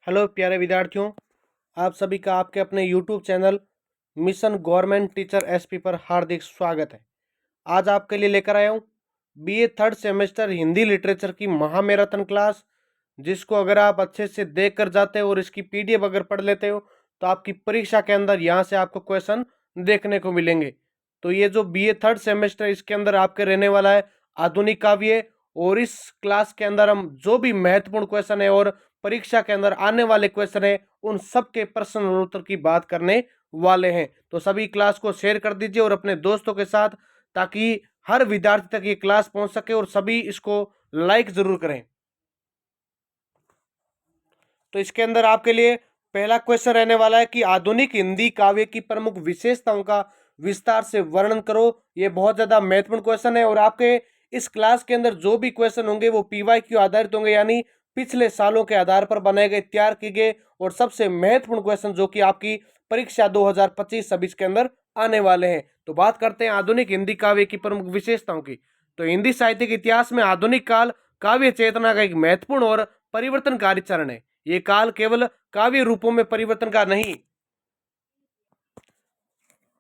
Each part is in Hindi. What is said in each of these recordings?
हेलो प्यारे विद्यार्थियों, आप सभी का आपके अपने YouTube channel mission government teacher SP पर हार्दिक स्वागत है। आज आपके लिए लेकर आया हूँ BA third semester Hindi literature की महामैराथन क्लास, जिसको अगर आप अच्छे से देख कर जाते हो और इसकी पीडीएफ अगर पढ़ लेते हो तो आपकी परीक्षा के अंदर यहाँ से आपको क्वेश्चन देखने को मिलेंगे। तो ये जो बीए थर्ड सेमेस्टर इसके अंदर आपके रहने वाला है आधुनिक काव्य, और इस क्लास के अंदर हम जो भी महत्वपूर्ण क्वेश्चन है और परीक्षा के अंदर आने वाले क्वेश्चन है उन सब के प्रश्न और उत्तर की बात करने वाले हैं। तो सभी क्लास को शेयर कर दीजिए और अपने दोस्तों के साथ, ताकि हर विद्यार्थी तक ये क्लास पहुंच सके और सभी इसको लाइक जरूर करें। तो इसके अंदर आपके लिए पहला क्वेश्चन रहने वाला है कि आधुनिक हिंदी काव्य की प्रमुख विशेषताओं का विस्तार से वर्णन करो। ये बहुत ज्यादा महत्वपूर्ण क्वेश्चन है और आपके इस क्लास के अंदर जो भी क्वेश्चन होंगे वो पीवाईक्यू आधारित होंगे, यानी पिछले सालों के आधार पर बनाए गए, तैयार किए गए और सबसे महत्वपूर्ण क्वेश्चन जो कि आपकी परीक्षा 2025-26 के अंदर आने वाले हैं। तो बात करते हैं आधुनिक हिंदी काव्य की प्रमुख विशेषताओं की। तो हिंदी साहित्य के इतिहास में आधुनिक काल काव्य चेतना का एक महत्वपूर्ण और परिवर्तनकारी चरण है। ये काल केवल काव्य रूपों में परिवर्तन का नहीं,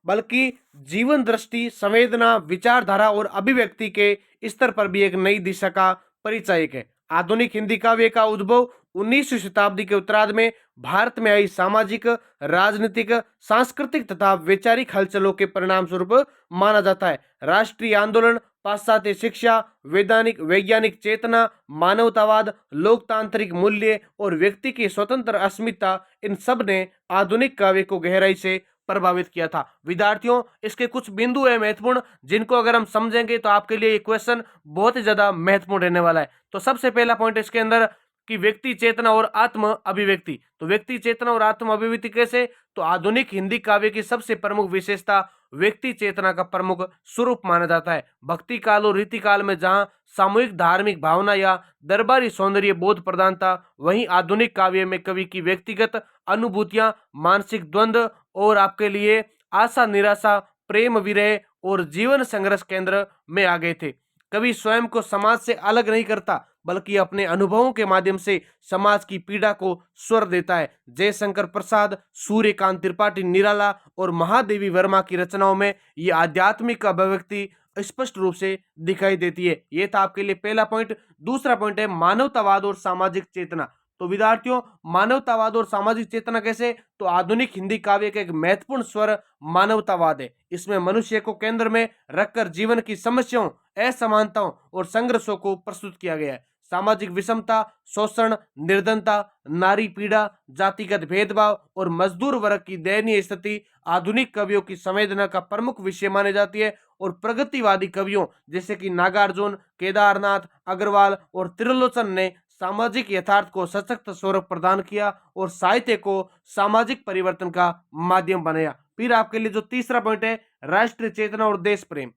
बल्कि जीवन दृष्टि, संवेदना, विचारधारा और अभिव्यक्ति के स्तर पर भी एक नई दिशा का परिचायक है। आधुनिक हिंदी काव्य का उद्भव 19वीं शताब्दी के उत्तरार्ध में भारत में आई सामाजिक, राजनीतिक, सांस्कृतिक तथा वैचारिक हलचलों के परिणाम स्वरूप माना जाता है। राष्ट्रीय आंदोलन, पाश्चात्य शिक्षा, वैज्ञानिक चेतना, मानवतावाद, लोकतांत्रिक मूल्य और व्यक्ति की स्वतंत्र अस्मिता, इन सब ने आधुनिक काव्य को गहराई से प्रभावित किया था। विद्यार्थियों, इसके कुछ बिंदु है महत्वपूर्ण, जिनको अगर हम समझेंगे तो आपके लिए ये क्वेश्चन बहुत ही ज्यादा महत्वपूर्ण रहने वाला है। तो सबसे पहला पॉइंट इसके अंदर कि व्यक्ति चेतना और आत्म अभिव्यक्ति। तो व्यक्ति चेतना और आत्म अभिव्यक्ति कैसे? तो आधुनिक हिंदी काव्य की सबसे प्रमुख विशेषता व्यक्ति चेतना का प्रमुख स्वरूप माना जाता है। भक्ति काल और रीति काल में जहां सामूहिक धार्मिक भावना या दरबारी सौंदर्य बोध प्रदान था, वहीं आधुनिक काव्य में कवि की व्यक्तिगत अनुभूतियां, मानसिक द्वंद्व और आपके लिए आशा निराशा, प्रेम विरह और जीवन संघर्ष केंद्र में आ गए थे। कवि स्वयं को समाज से अलग नहीं करता, बल्कि अपने अनुभवों के माध्यम से समाज की पीड़ा को स्वर देता है। जयशंकर प्रसाद, सूर्यकांत त्रिपाठी निराला और महादेवी वर्मा की रचनाओं में ये आध्यात्मिक अभिव्यक्ति स्पष्ट रूप से दिखाई देती है। ये था आपके लिए पहला पॉइंट। दूसरा पॉइंट है मानवतावाद और सामाजिक चेतना। तो विद्यार्थियों, मानवतावाद और सामाजिक चेतना कैसे? तो आधुनिक हिंदी काव्य का एक महत्वपूर्ण स्वर मानवतावाद है। इसमें मनुष्य को केंद्र में रखकर जीवन की समस्याओं, असमानताओं और संघर्षों को प्रस्तुत किया गया है। सामाजिक विषमता, शोषण, निर्धनता, नारी पीड़ा, जातिगत भेदभाव और मजदूर वर्ग की दयनीय स्थिति आधुनिक कवियों की संवेदना का प्रमुख विषय मानी जाती है। और प्रगतिवादी कवियों जैसे कि नागार्जुन, केदारनाथ अग्रवाल और त्रिलोचन ने सामाजिक यथार्थ को सशक्त स्वरूप प्रदान किया और साहित्य को सामाजिक परिवर्तन का माध्यम बनाया। फिर आपके लिए जो तीसरा पॉइंट है राष्ट्रीय चेतना और देश प्रेम।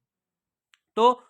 तो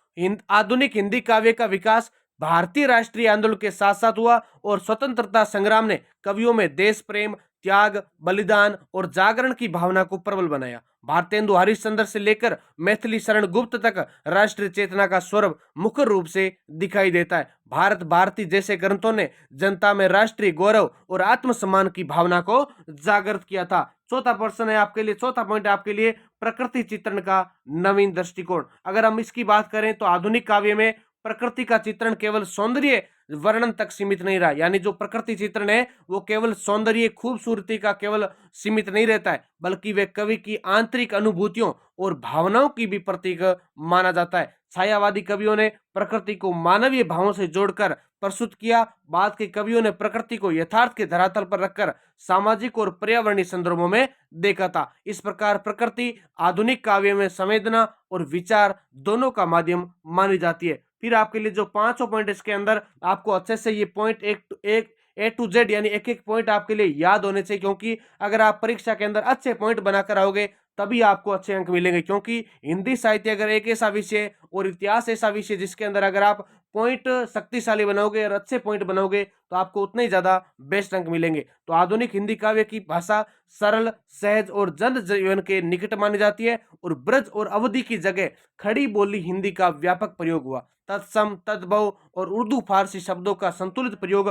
आधुनिक हिंदी काव्य का विकास भारतीय राष्ट्रीय आंदोलन के साथ साथ हुआ और स्वतंत्रता संग्राम ने कवियों में देश प्रेम, त्याग, बलिदान और जागरण की भावना को प्रबल बनाया। भारतेंदु हरिश्चंद्र से लेकर मैथिली शरण गुप्त तक राष्ट्रीय चेतना का स्वर मुख्य रूप से दिखाई देता है। भारत भारती जैसे ग्रंथों ने जनता में राष्ट्रीय गौरव और आत्मसम्मान की भावना को जागृत किया था। चौथा प्रश्न है आपके लिए, चौथा पॉइंट आपके लिए प्रकृति चित्रण का नवीन दृष्टिकोण। अगर हम इसकी बात करें तो आधुनिक काव्य में प्रकृति का चित्रण केवल सौंदर्य वर्णन तक सीमित नहीं रहा, यानी जो प्रकृति चित्रण है वो केवल सौंदर्य खूबसूरती का केवल सीमित नहीं रहता है, बल्कि वे कवि की आंतरिक अनुभूतियों और भावनाओं की भी प्रतीक माना जाता है। छायावादी कवियों ने प्रकृति को मानवीय भावों से जोड़कर प्रस्तुत किया। बाद के कवियों ने प्रकृति को यथार्थ के धरातल पर रखकर सामाजिक और पर्यावरणीय संदर्भों में देखा था। इस प्रकार प्रकृति आधुनिक काव्य में संवेदना और विचार दोनों का माध्यम मानी जाती है। फिर आपके लिए जो पांचों पॉइंट इसके अंदर आपको अच्छे से ये पॉइंट एक ए टू जेड यानी एक एक पॉइंट आपके लिए याद होने चाहिए, क्योंकि अगर आप परीक्षा के अंदर अच्छे पॉइंट बनाकर आओगे तभी आपको अच्छे अंक मिलेंगे। क्योंकि हिंदी साहित्य अगर एक ऐसा विषय और इतिहास ऐसा विषय जिसके अंदर अगर आप पॉइंट शक्तिशाली बनाओगे और अच्छे पॉइंट बनाओगे तो आपको उतने ही ज्यादा बेस्ट अंक मिलेंगे। तो आधुनिक हिंदी काव्य की भाषा सरल, सहज और जन जीवन के निकट मानी जाती है और ब्रज और अवधि की जगह खड़ी बोली हिंदी का व्यापक प्रयोग हुआ। तत्सम, तद्भव और उर्दू फारसी शब्दों का संतुलित प्रयोग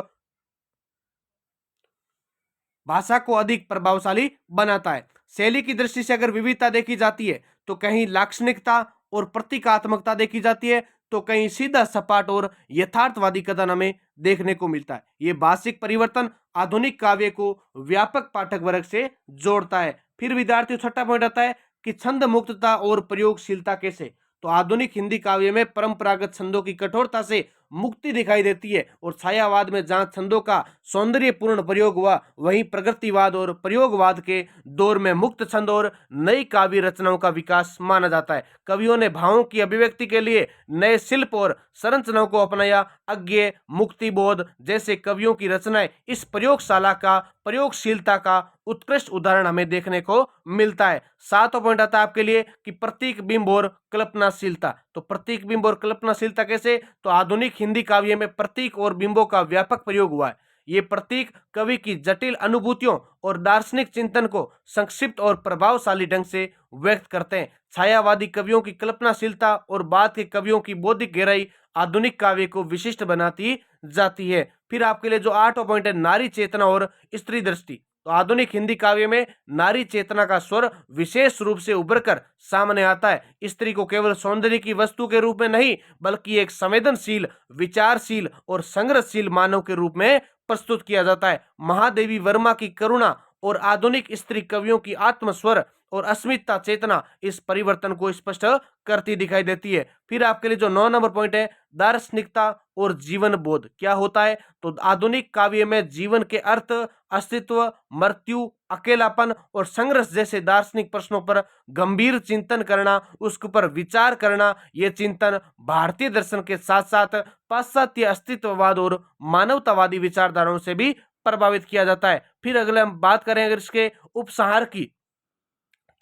भाषा को अधिक प्रभावशाली बनाता है। शैली की दृष्टि से अगर विविधता देखी जाती है तो कहीं लाक्षणिकता और प्रतीकात्मकता देखी जाती है, तो कहीं सीधा सपाट और यथार्थवादी कथन हमें देखने को मिलता है। ये भाषिक परिवर्तन आधुनिक काव्य को व्यापक पाठक वर्ग से जोड़ता है। फिर विद्यार्थियों छठा पॉइंट आता है कि छंद मुक्तता और प्रयोगशीलता कैसे। तो आधुनिक हिंदी काव्य में परंपरागत छंदों की कठोरता से मुक्ति दिखाई देती है, और छायावाद में जहां छंदों का सौंदर्यपूर्ण प्रयोग हुआ, वहीं प्रगतिवाद और प्रयोगवाद के दौर में मुक्त छंद और नई काव्य रचनाओं का विकास माना जाता है। कवियों ने भावों की अभिव्यक्ति के लिए नए शिल्प और संरचनाओं को अपनाया। अज्ञेय, मुक्तिबोध जैसे कवियों की रचनाएं इस प्रयोगशाला का, प्रयोगशीलता का उत्कृष्ट उदाहरण हमें देखने को मिलता है। सातवां पॉइंट आता है आपके लिए कि प्रतीक बिंब और कल्पनाशीलता। तो प्रतीक बिंब और कल्पनाशीलता कैसे। तो आधुनिक हिंदी काव्य में प्रतीक और बिंबों का व्यापक प्रयोग हुआ है। ये प्रतीक कवि की जटिल अनुभूतियों और दार्शनिक चिंतन को संक्षिप्त और प्रभावशाली ढंग से व्यक्त करते हैं। छायावादी कवियों की कल्पनाशीलता और बाद के कवियों की बौद्धिक गहराई आधुनिक काव्य को विशिष्ट बनाती जाती है। फिर आपके लिए जो आठवां पॉइंट है, नारी चेतना और स्त्री दृष्टि। तो आधुनिक हिंदी काव्य में नारी चेतना का स्वर विशेष रूप से उभर कर सामने आता है। स्त्री को केवल सौंदर्य की वस्तु के रूप में नहीं, बल्कि एक संवेदनशील, विचारशील और संघर्षशील मानव के रूप में प्रस्तुत किया जाता है। महादेवी वर्मा की करुणा और आधुनिक स्त्री कवियों की आत्मस्वर और अस्मिता चेतना इस परिवर्तन को स्पष्ट करती दिखाई देती है। फिर आपके लिए जो 9 नंबर पॉइंट है, दार्शनिकता और जीवन बोध क्या होता है। तो आधुनिक काव्य में जीवन के अर्थ, अस्तित्व, मृत्यु, अकेलापन और संघर्ष जैसे दार्शनिक प्रश्नों पर गंभीर चिंतन करना, उसके ऊपर विचार करना, ये चिंतन भारतीय दर्शन के साथ साथ पाश्चात्य अस्तित्ववाद और मानवतावादी विचारधाराओं से भी प्रभावित किया जाता है। फिर अगले हम बात करें अगर इसके उपसंहार की,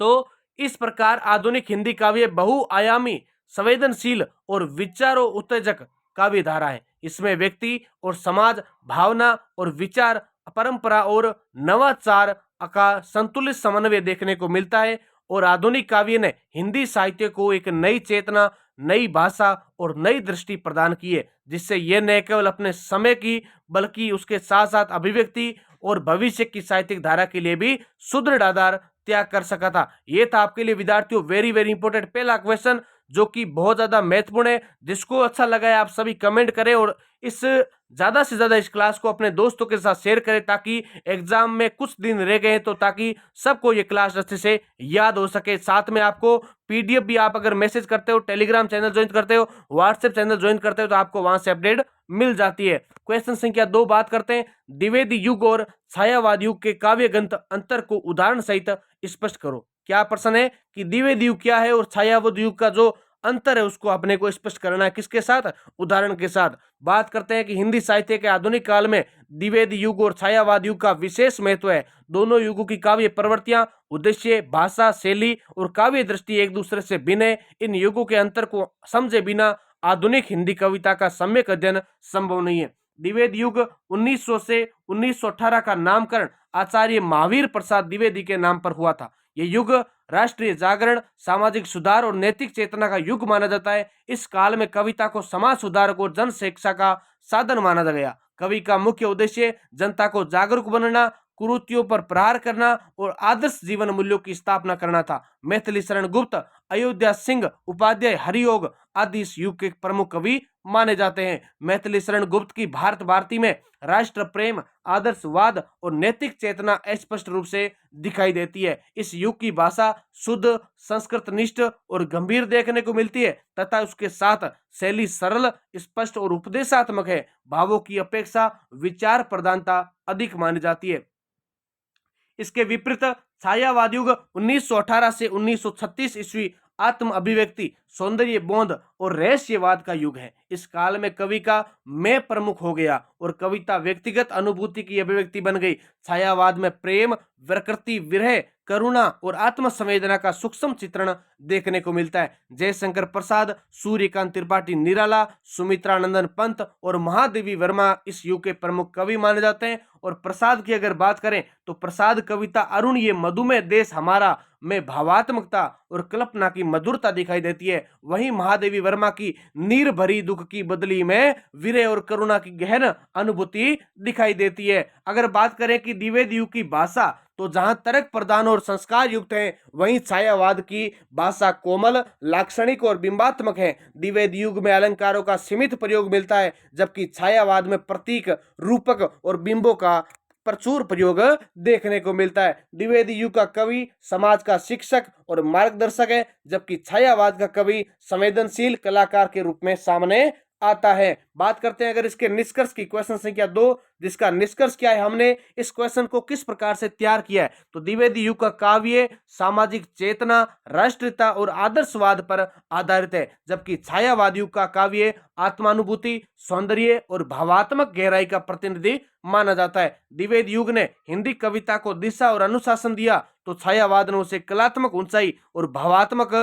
तो इस प्रकार आधुनिक हिंदी काव्य बहुआयामी, संवेदनशील और विचारों उत्तेजक काव्य धारा है। इसमें व्यक्ति और समाज, भावना और विचार, परंपरा और नवाचार का संतुलित समन्वय देखने को मिलता है। और आधुनिक काव्य ने हिंदी साहित्य को एक नई चेतना, नई भाषा और नई दृष्टि प्रदान की है, जिससे यह न केवल अपने समय की, बल्कि उसके साथ साथ अभिव्यक्ति और भविष्य की साहित्यिक धारा के लिए भी सुदृढ़ आधार त्याग कर सका था। ये था आपके लिए विद्यार्थियों वेरी वेरी इंपॉर्टेंट पहला क्वेश्चन, जो कि बहुत ज्यादा महत्वपूर्ण है। जिसको अच्छा लगा है आप सभी कमेंट करें, और इस ज्यादा से ज्यादा इस क्लास को अपने दोस्तों के साथ शेयर करें, ताकि एग्जाम में कुछ दिन रह गए तो ताकि सबको ये क्लास अच्छे से याद हो सके। साथ में आपको पीडीएफ भी, आप अगर मैसेज करते हो, टेलीग्राम चैनल ज्वाइन करते हो, व्हाट्सएप चैनल ज्वाइन करते हो, तो आपको वहां से अपडेट मिल जाती है। क्वेश्चन संख्या 2 बात करते हैं, द्विवेदी युग और छायावाद युग के काव्य ग्रंथ अंतर को उदाहरण सहित स्पष्ट करो। क्या प्रश्न है कि द्विवेदी युग क्या है और छायावाद युग का जो अंतर है उसको अपने को स्पष्ट करना है, किसके साथ, उदाहरण के साथ। बात करते हैं कि हिंदी साहित्य के आधुनिक काल में द्विवेदी युग और छायावाद युग का विशेष महत्व है। दोनों युगों की काव्य प्रवृत्तियां, उद्देश्य, भाषा, शैली और काव्य दृष्टि एक दूसरे से भिन्न है। इन युगों के अंतर को समझे बिना आधुनिक हिंदी कविता का सम्यक अध्ययन संभव नहीं है। द्विवेदी युग 1900 से 1918 का नामकरण आचार्य महावीर प्रसाद द्विवेदी के नाम पर हुआ था। यह युग राष्ट्रीय जागरण, सामाजिक सुधार और नैतिक चेतना का युग माना जाता है। इस काल में कविता को समाज सुधारक और जन शिक्षा का साधन माना गया। कवि का मुख्य उद्देश्य जनता को जागरूक बनना, कुरीतियों पर प्रहार करना और आदर्श जीवन मूल्यों की स्थापना करना था। मैथिली शरण गुप्त, अयोध्या सिंह उपाध्याय, हरियोग आदि इस युग के प्रमुख कवि माने जाते हैं। मैथिली शरण गुप्त की भारत भारती में राष्ट्र प्रेम, आदर्शवाद और नैतिक चेतना स्पष्ट रूप से दिखाई देती है। इस युग की भाषा शुद्ध, संस्कृत निष्ठ और गंभीर देखने को मिलती है, तथा उसके साथ शैली सरल, स्पष्ट और उपदेशात्मक है। भावों की अपेक्षा विचार प्रधानता अधिक मानी जाती है। इसके विपरीत छायावाद युग 1918 से 1936 ईस्वी आत्म अभिव्यक्ति, सौंदर्य बोध और रहस्यवाद का युग है। इस काल में कवि का मैं प्रमुख हो गया और कविता व्यक्तिगत अनुभूति की अभिव्यक्ति बन गई। छायावाद में प्रेम, प्रकृति, विरह, करुणा और आत्म संवेदना का सूक्ष्म चित्रण देखने को मिलता है। जयशंकर प्रसाद, सूर्यकांत त्रिपाठी निराला, सुमित्रानंदन पंत और महादेवी वर्मा इस युग के प्रमुख कवि माने जाते हैं। और प्रसाद की अगर बात करें तो प्रसाद कविता अरुण ये मधुमेह देश हमारा में भावात्मकता और कल्पना की मधुरता दिखाई देती है। वहीं महादेवी वर्मा की नीर भरी दुख की बदली में वीर और करुणा की गहन अनुभूति दिखाई देती है। अगर बात करें कि द्विवेदी युग की भाषा, तो जहां तर्क प्रधान और संस्कार युक्त है, वहीं छायावाद की भाषा कोमल, लाक्षणिक और बिंबात्मक है। द्विवेदी युग में अलंकारों का सीमित प्रयोग मिलता है, जबकि छायावाद में प्रतीक, रूपक और बिंबों का प्रचुर प्रयोग देखने को मिलता है। द्विवेदी युग का कवि समाज का शिक्षक और मार्गदर्शक है, जबकि छायावाद का कवि संवेदनशील कलाकार के रूप में सामने आता है। बात करते हैं अगर इसके निष्कर्ष की, क्वेश्चन संख्या 2, जिसका निष्कर्ष क्या है, हमने इस क्वेश्चन को किस प्रकार से तैयार किया है। तो द्विवेदी युग का काव्य सामाजिक चेतना, राष्ट्रीयता और आदर्शवाद पर आधारित है, जबकि छायावाद युग का काव्य आत्मानुभूति, सौंदर्य और भावात्मक गहराई का प्रतिनिधि माना जाता है। द्विवेदी युग ने हिंदी कविता को दिशा और अनुशासन दिया, तो छायावाद ने उसे कलात्मक ऊंचाई और भावात्मक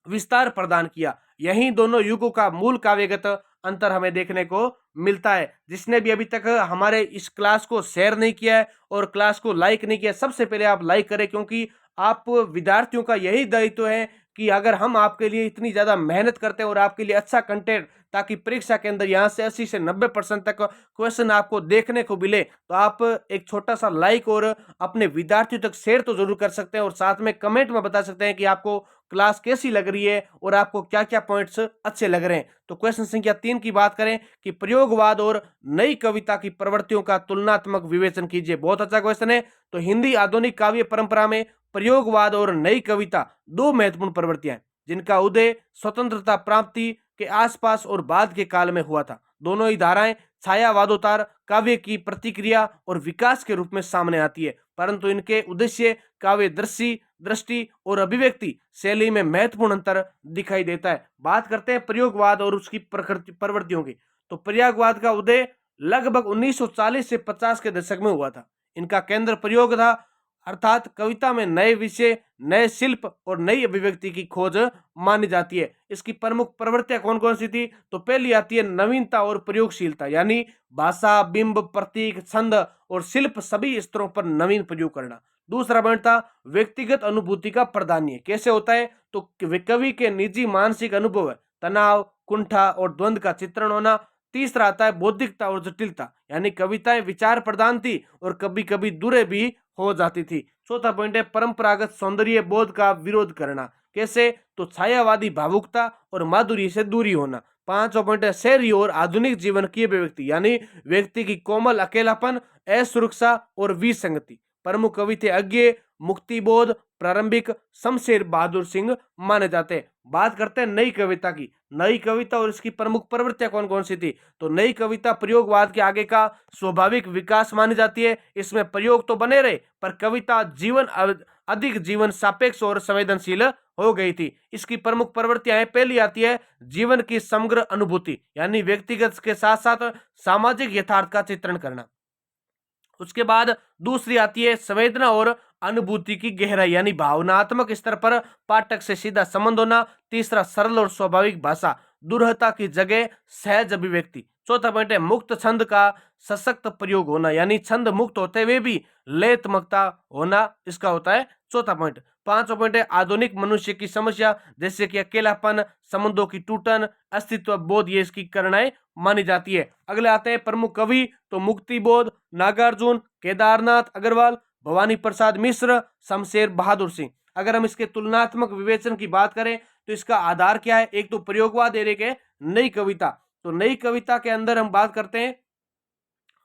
विस्तार प्रदान किया। यही दोनों युगों का मूल काव्यगत अंतर हमें देखने को मिलता है। जिसने भी अभी तक हमारे इस क्लास को शेयर नहीं किया है और क्लास को लाइक नहीं किया, सबसे पहले आप लाइक करें, क्योंकि आप विद्यार्थियों का यही दायित्व है कि अगर हम आपके लिए इतनी ज्यादा मेहनत करते हैं और आपके लिए अच्छा कंटेंट, ताकि परीक्षा के अंदर यहाँ से 80 से 90% तक क्वेश्चन आपको देखने को मिले, तो आप एक छोटा सा लाइक और अपने विद्यार्थियों तक शेयर तो जरूर कर सकते हैं और साथ में कमेंट में बता सकते हैं कि आपको क्लास कैसी लग रही है और आपको क्या क्या पॉइंट्स अच्छे लग रहे हैं। तो क्वेश्चन संख्या 3 की बात करें कि प्रयोगवाद और नई कविता की प्रवृत्तियों का तुलनात्मक विवेचन कीजिए। बहुत अच्छा क्वेश्चन है। तो हिंदी आधुनिक काव्य परंपरा में प्रयोगवाद और नई कविता दो महत्वपूर्ण प्रवृत्तियां हैं, जिनका उदय स्वतंत्रता प्राप्ति के आसपास और बाद के काल में हुआ था। दोनों ही धाराएं छायावादोत्तर काव्य की प्रतिक्रिया और विकास के रूप में सामने आती है, परंतु इनके उद्देश्य, काव्य दृष्टि और अभिव्यक्ति शैली में महत्वपूर्ण अंतर दिखाई देता है। बात करते हैं प्रयोगवाद और उसकी प्रवृत्तियों की। तो प्रयोगवाद का उदय लगभग 1940 से 50 के दशक में हुआ था। इनका केंद्र प्रयोग था, अर्थात कविता में नए विषय, नए शिल्प और नई अभिव्यक्ति की खोज मानी जाती है। इसकी प्रमुख प्रवृत्तियां कौन कौन सी थी? तो पहली आती है नवीनता और प्रयोगशीलता, यानी भाषा, बिंब, प्रतीक, छंद और शिल्प सभी स्तरों पर नवीन प्रयोग करना। दूसरा पॉइंट था व्यक्तिगत अनुभूति का प्राधान्य। कैसे होता है? तो कवि के निजी मानसिक अनुभव, तनाव, कुंठा और द्वंद का चित्रण होना। तीसरा आता है बौद्धिकता और जटिलता, यानी कविताएं विचार प्रधान थी और कभी कभी दूरे भी हो जाती थी। चौथा पॉइंट है परंपरागत सौंदर्य बोध का विरोध करना। कैसे? तो छायावादी भावुकता और माधुर्य से दूरी होना। पांचवा पॉइंट है शहरी और आधुनिक जीवन की अभिव्यक्ति, यानी व्यक्ति की कोमल अकेलापन, असुरक्षा और विसंगति। प्रमुख कवि थे अज्ञे, मुक्तिबोध, प्रारंभिक शमशेर बहादुर सिंह माने जाते हैं। बात करते हैं नई कविता की। नई कविता और इसकी प्रमुख प्रवृत्तियां कौन कौन सी थी? तो नई कविता प्रयोगवाद के आगे का स्वाभाविक विकास मानी जाती है। इसमें प्रयोग तो बने रहे, पर कविता अधिक जीवन सापेक्ष और संवेदनशील हो गई थी। इसकी प्रमुख प्रवृत्तियां हैं, पहली आती है जीवन की समग्र अनुभूति, यानी व्यक्तिगत के साथ साथ सामाजिक यथार्थ का चित्रण करना। उसके बाद दूसरी आती है संवेदना और अनुभूति की गहराई, यानी भावनात्मक स्तर पर पाठक से सीधा संबंध होना। तीसरा सरल और स्वाभाविक भाषा, दुर्हता की जगह सहज अभिव्यक्ति। चौथा पॉइंट है मुक्त छंद का सशक्त प्रयोग होना, यानी छंद मुक्त होते हुए भी लयत्मकता होना, इसका होता है चौथा पॉइंट। पांचवा पॉइंट है आधुनिक मनुष्य की समस्या, जैसे कि अकेलापन, संबंधों की टूटन, अस्तित्व बोध, ये इसकी करणाएं मानी जाती है। अगले आते हैं प्रमुख कवि। तो मुक्ति बोध, नागार्जुन, केदारनाथ अग्रवाल, भवानी प्रसाद मिश्र, शमशेर बहादुर सिंह। अगर हम इसके तुलनात्मक विवेचन की बात करें तो इसका आधार क्या है? एक तो प्रयोगवाद, एक है नई कविता। तो नई कविता के अंदर हम बात करते हैं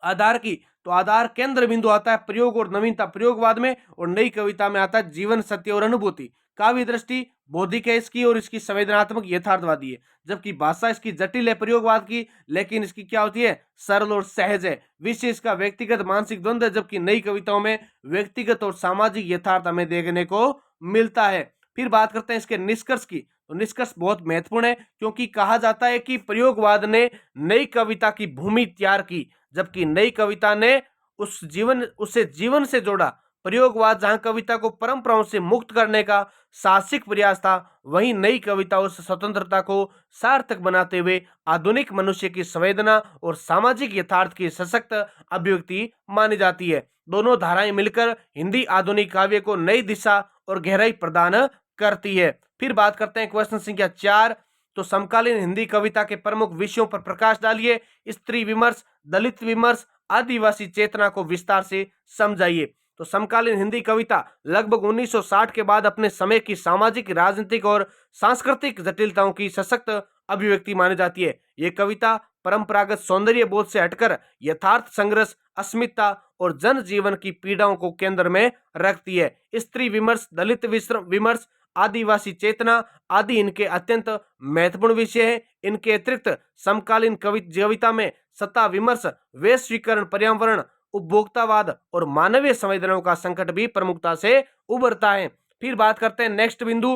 आधार की, तो आधार केंद्र बिंदु आता है प्रयोग और नवीनता प्रयोगवाद में, और नई कविता में आता है जीवन, सत्य और अनुभूति। काव्य दृष्टि बौद्धिक है इसकी और इसकी संवेदनात्मक यथार्थवादी है, जबकि भाषा इसकी जटिल है प्रयोगवाद की, लेकिन इसकी क्या होती है? सरल और सहज है। विषय इसका व्यक्तिगत मानसिक द्वंद है, जबकि नई कविताओं में व्यक्तिगत और सामाजिक यथार्थ हमें देखने को मिलता है। फिर बात करते हैं इसके निष्कर्ष की। तो निष्कर्ष बहुत महत्वपूर्ण है, क्योंकि कहा जाता है कि प्रयोगवाद ने नई कविता की भूमि तैयार की, जबकि नई कविता ने उसे जीवन से जोड़ा। प्रयोगवाद जहां कविता को परंपराओं से मुक्त करने का साहसिक प्रयास था, वहीं नई कविता उस स्वतंत्रता को सार्थक बनाते हुए आधुनिक मनुष्य की संवेदना और सामाजिक यथार्थ की सशक्त अभिव्यक्ति मानी जाती है। दोनों धाराएं मिलकर हिंदी आधुनिक काव्य को नई दिशा और गहराई प्रदान करती है। फिर बात करते हैं क्वेश्चन संख्या 4। तो समकालीन हिंदी कविता के प्रमुख विषयों पर प्रकाश डालिए। स्त्री विमर्श, दलित विमर्श, आदिवासी चेतना को विस्तार से समझाइए। तो समकालीन हिंदी कविता लगभग 1960 के बाद अपने समय की सामाजिक, राजनीतिक और सांस्कृतिक जटिलताओं की सशक्त अभिव्यक्ति मानी जाती है। ये कविता परंपरागत सौंदर्य बोध से हटकर यथार्थ संघर्ष, अस्मिता और जनजीवन की पीड़ाओं को केंद्र में रखती है। स्त्री विमर्श, दलित विमर्श, आदिवासी चेतना आदि इनके अत्यंत महत्वपूर्ण विषय हैं। इनके अतिरिक्त समकालीन कविता में सत्ता विमर्श, वैश्वीकरण, पर्यावरण, उपभोक्तावाद और मानवीय संवेदनाओं का संकट भी प्रमुखता से उभरता है। फिर बात करते हैं नेक्स्ट बिंदु।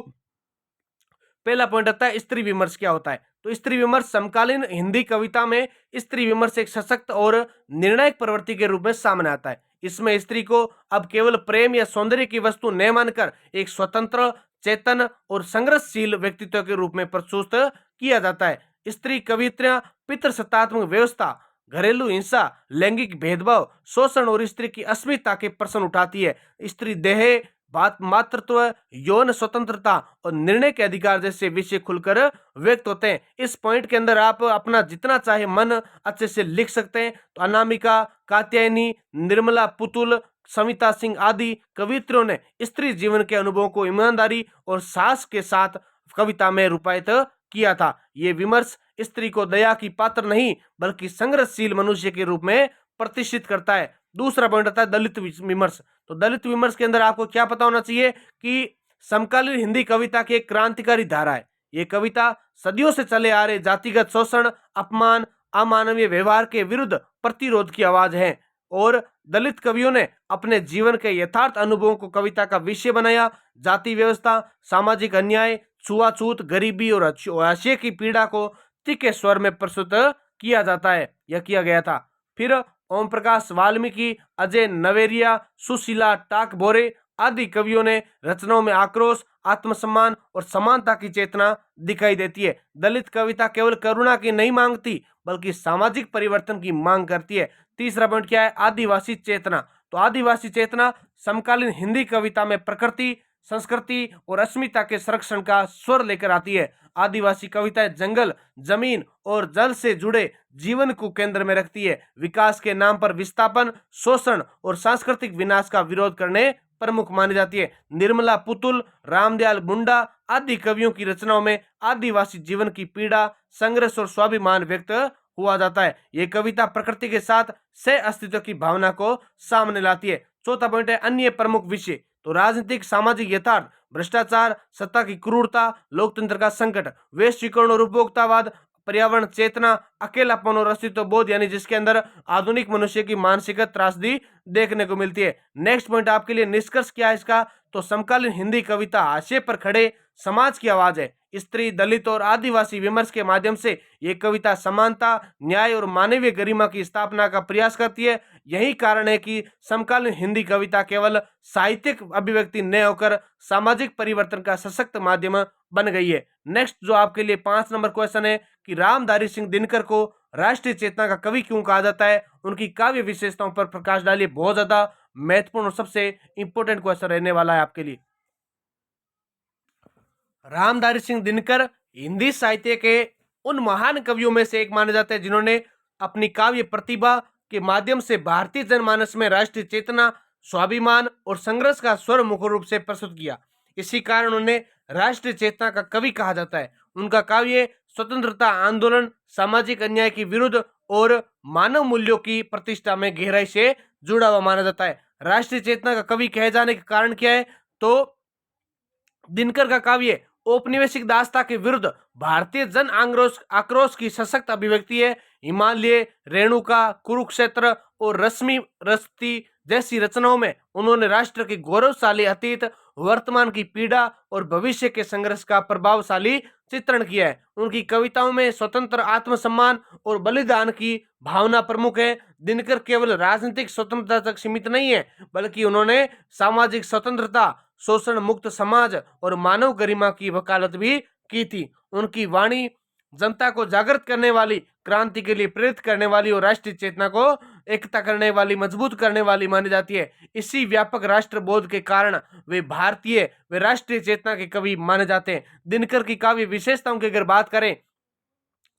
पहला पॉइंट आता है स्त्री विमर्श क्या होता है। तो स्त्री विमर्श समकालीन हिंदी कविता में स्त्री विमर्श एक सशक्त और निर्णायक प्रवृत्ति के रूप में सामने आता है। इसमें स्त्री को अब केवल प्रेम या सौंदर्य की वस्तु न मानकर एक स्वतंत्र, चेतन और संघर्षशील व्यक्तित्व के रूप में प्रस्तुत किया जाता है। स्त्री कविताएं पितृसत्तात्मक व्यवस्था, घरेलू हिंसा, लैंगिक भेदभाव, शोषण और स्त्री की अस्मिता के प्रश्न उठाती है। स्त्री देह, मातृत्व, यौन स्वतंत्रता और निर्णय के अधिकार जैसे विषय खुलकर व्यक्त होते हैं। इस पॉइंट के अंदर आप अपना जितना चाहे मन अच्छे से लिख सकते हैं। तो अनामिका, कात्यायनी, निर्मला पुतुल, सविता सिंह आदि कवित्रियों ने स्त्री जीवन के अनुभवों को ईमानदारी और साहस के साथ कविता में रूपायित किया था। ये विमर्श स्त्री को दया की पात्र नहीं बल्कि संघर्षशील मनुष्य के रूप में प्रतिष्ठित करता है। दूसरा पॉइंट आता है दलित विमर्श। तो दलित विमर्श के अंदर आपको क्या पता होना चाहिए कि समकालीन हिंदी कविता की एक क्रांतिकारी धारा है। ये कविता सदियों से चले आ रहे जातिगत शोषण, अपमान, अमानवीय व्यवहार के विरुद्ध प्रतिरोध की आवाज है और दलित कवियों ने अपने जीवन के यथार्थ अनुभवों को कविता का विषय बनाया। जाति व्यवस्था, सामाजिक अन्याय, छुआछूत, गरीबी और हाशिए की पीड़ा को तीखे स्वर में प्रस्तुत किया जाता है या किया गया था। फिर ओम प्रकाश वाल्मीकि, अजय नवेरिया, सुशीला टाकभोरे आदि कवियों ने रचनाओं में आक्रोश, आत्मसम्मान और समानता की चेतना दिखाई देती है। दलित कविता केवल करुणा की नहीं मांगती बल्कि सामाजिक परिवर्तन की मांग करती है। तीसरा पॉइंट क्या है? आदिवासी चेतना। तो आदिवासी चेतना समकालीन हिंदी कविता में प्रकृति, संस्कृति और अस्मिता के संरक्षण का स्वर लेकर आती है। आदिवासी कविताएं जंगल, जमीन और जल से जुड़े जीवन को केंद्र में रखती है। विकास के नाम पर विस्थापन, शोषण और सांस्कृतिक विनाश का विरोध करने प्रमुख मानी जाती है। निर्मला पुतुल, रामदयाल मुंडा आदि कवियों की रचनाओं में आदिवासी जीवन की पीड़ा, संघर्ष और स्वाभिमान व्यक्त हुआ जाता है। ये कविता प्रकृति के साथ सह अस्तित्व की भावना को सामने लाती है। चौथा पॉइंट है अन्य प्रमुख विषय। तो राजनीतिक, सामाजिक यथार्थ, भ्रष्टाचार, सत्ता की क्रूरता, लोकतंत्र का संकट, वैश्वीकरण और उपभोक्तावाद, पर्यावरण चेतना, अकेलापन और अस्तित्व बोध, यानी जिसके अंदर आधुनिक मनुष्य की मानसिक त्रासदी देखने को मिलती है। नेक्स्ट पॉइंट आपके लिए निष्कर्ष क्या है इसका? तो समकालीन हिंदी कविता हाशिए पर खड़े समाज की आवाज है। स्त्री, दलित और आदिवासी विमर्श के माध्यम से ये कविता समानता, न्याय और मानवीय गरिमा की स्थापना का प्रयास करती है। यही कारण है कि समकालीन हिंदी कविता केवल साहित्यिक अभिव्यक्ति न होकर सामाजिक परिवर्तन का सशक्त माध्यम बन गई है। नेक्स्ट जो आपके लिए 5 नंबर क्वेश्चन है कि रामधारी सिंह दिनकर को राष्ट्रीय चेतना का कवि क्यों कहा जाता है, उनकी काव्य विशेषताओं पर प्रकाश डालिए। बहुत ज्यादा महत्वपूर्ण और सबसे इंपॉर्टेंट क्वेश्चन रहने वाला है आपके लिए। रामधारी सिंह दिनकर हिंदी साहित्य के उन महान कवियों में से एक माने जाते हैं जिन्होंने अपनी काव्य प्रतिभा के माध्यम से भारतीय जनमानस में राष्ट्रीय चेतना, स्वाभिमान और संघर्ष का स्वर मुख्य रूप से प्रस्तुत किया। इसी कारण उन्हें राष्ट्रीय चेतना का कवि कहा जाता है। उनका काव्य स्वतंत्रता आंदोलन, सामाजिक अन्याय के विरुद्ध और मानव मूल्यों की प्रतिष्ठा में गहराई से जुड़ा हुआ माना जाता है। राष्ट्रीय चेतना का कवि कहे जाने का कारण क्या है? तो दिनकर का काव्य औपनिवेशिक दासता के विरुद्ध भारतीय जन आक्रोश की सशक्त अभिव्यक्ति है। हिमालय, रेणुका, कुरुक्षेत्र और रश्मि रस्ती जैसी रचनाओं में उन्होंने राष्ट्र के गौरवशाली अतीत वर्तमान की पीड़ा और भविष्य के संघर्ष का प्रभावशाली चित्रण किया है। उनकी कविताओं में स्वतंत्र आत्मसम्मान और बलिदान की भावना प्रमुख है। दिनकर केवल राजनीतिक स्वतंत्रता तक सीमित नहीं है, बल्कि उन्होंने सामाजिक स्वतंत्रता, शोषण मुक्त समाज और मानव गरिमा की वकालत भी की थी। उनकी वाणी जनता को जागृत करने वाली, क्रांति के लिए प्रेरित करने वाली और राष्ट्रीय चेतना को एकता करने वाली, मजबूत करने वाली मानी जाती है। इसी व्यापक राष्ट्रबोध के कारण वे राष्ट्रीय चेतना के कवि माने जाते हैं। दिनकर की काव्य विशेषताओं की अगर बात करें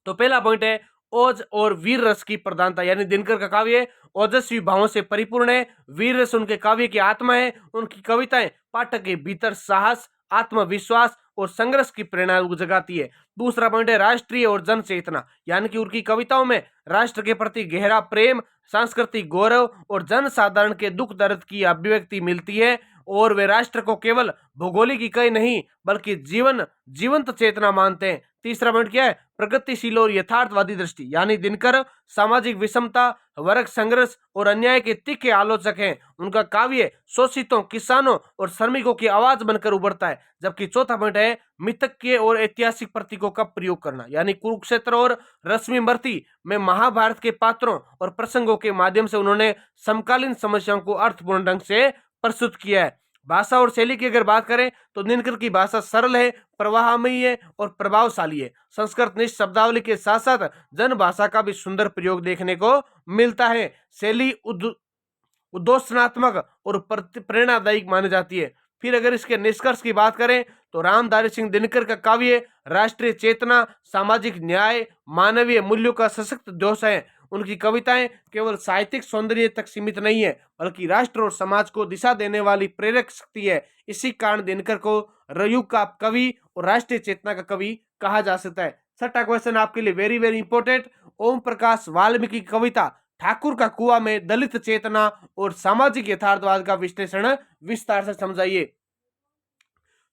तो पहला पॉइंट है ओज और वीर रस की प्रधानता, यानी दिनकर का काव्य ओजस्वी भावों से परिपूर्ण है। वीर रस उनके काव्य की आत्मा है। उनकी कविताएं पाठक के भीतर साहस, आत्मविश्वास और संघर्ष की प्रेरणा जगाती है। दूसरा पॉइंट है राष्ट्रीय और जन चेतना, यानी कि उनकी कविताओं में राष्ट्र के प्रति गहरा प्रेम, सांस्कृतिक गौरव और जन साधारण के दुख दर्द की अभिव्यक्ति मिलती है। और वे राष्ट्र को केवल भौगोलिक इकाई नहीं बल्कि जीवंत चेतना मानते हैं। तीसरा पॉइंट क्या है? प्रगतिशील और यथार्थवादी दृष्टि, यानी दिनकर सामाजिक विषमता, वर्ग संघर्ष और अन्याय के तीखे आलोचक हैं। उनका काव्य शोषितों, किसानों और श्रमिकों की आवाज बनकर उभरता है। जबकि चौथा पॉइंट है मिथक्य और ऐतिहासिक प्रतीकों का प्रयोग करना, यानी कुरुक्षेत्र और रश्मिमर्ती में महाभारत के पात्रों और प्रसंगों के माध्यम से उन्होंने समकालीन समस्याओं को अर्थपूर्ण ढंग से प्रस्तुत किया है। भाषा और शैली की अगर बात करें तो दिनकर की भाषा सरल है, प्रवाहमयी है और प्रभावशाली है। संस्कृत निष्ठ शब्दावली के साथ साथ जन भाषा का भी सुंदर प्रयोग देखने को मिलता है। शैली उद्घोषणात्मक और प्रेरणादायक मानी जाती है। फिर अगर इसके निष्कर्ष की बात करें तो रामधारी सिंह दिनकर का काव्य राष्ट्रीय चेतना, सामाजिक न्याय, मानवीय मूल्यों का सशक्त दोष है। उनकी कविताएं केवल साहित्यिक सौंदर्य तक सीमित नहीं है, बल्कि राष्ट्र और समाज को दिशा देने वाली प्रेरक शक्ति है। इसी कारण दिनकर को युग का कवि और राष्ट्रीय चेतना का कवि कहा जा सकता है। छठा क्वेश्चन आपके लिए very very important. Om Prakash Valmiki की कविता ठाकुर का कुआं में दलित चेतना और सामाजिक यथार्थवाद का विश्लेषण विस्तार से समझाइए।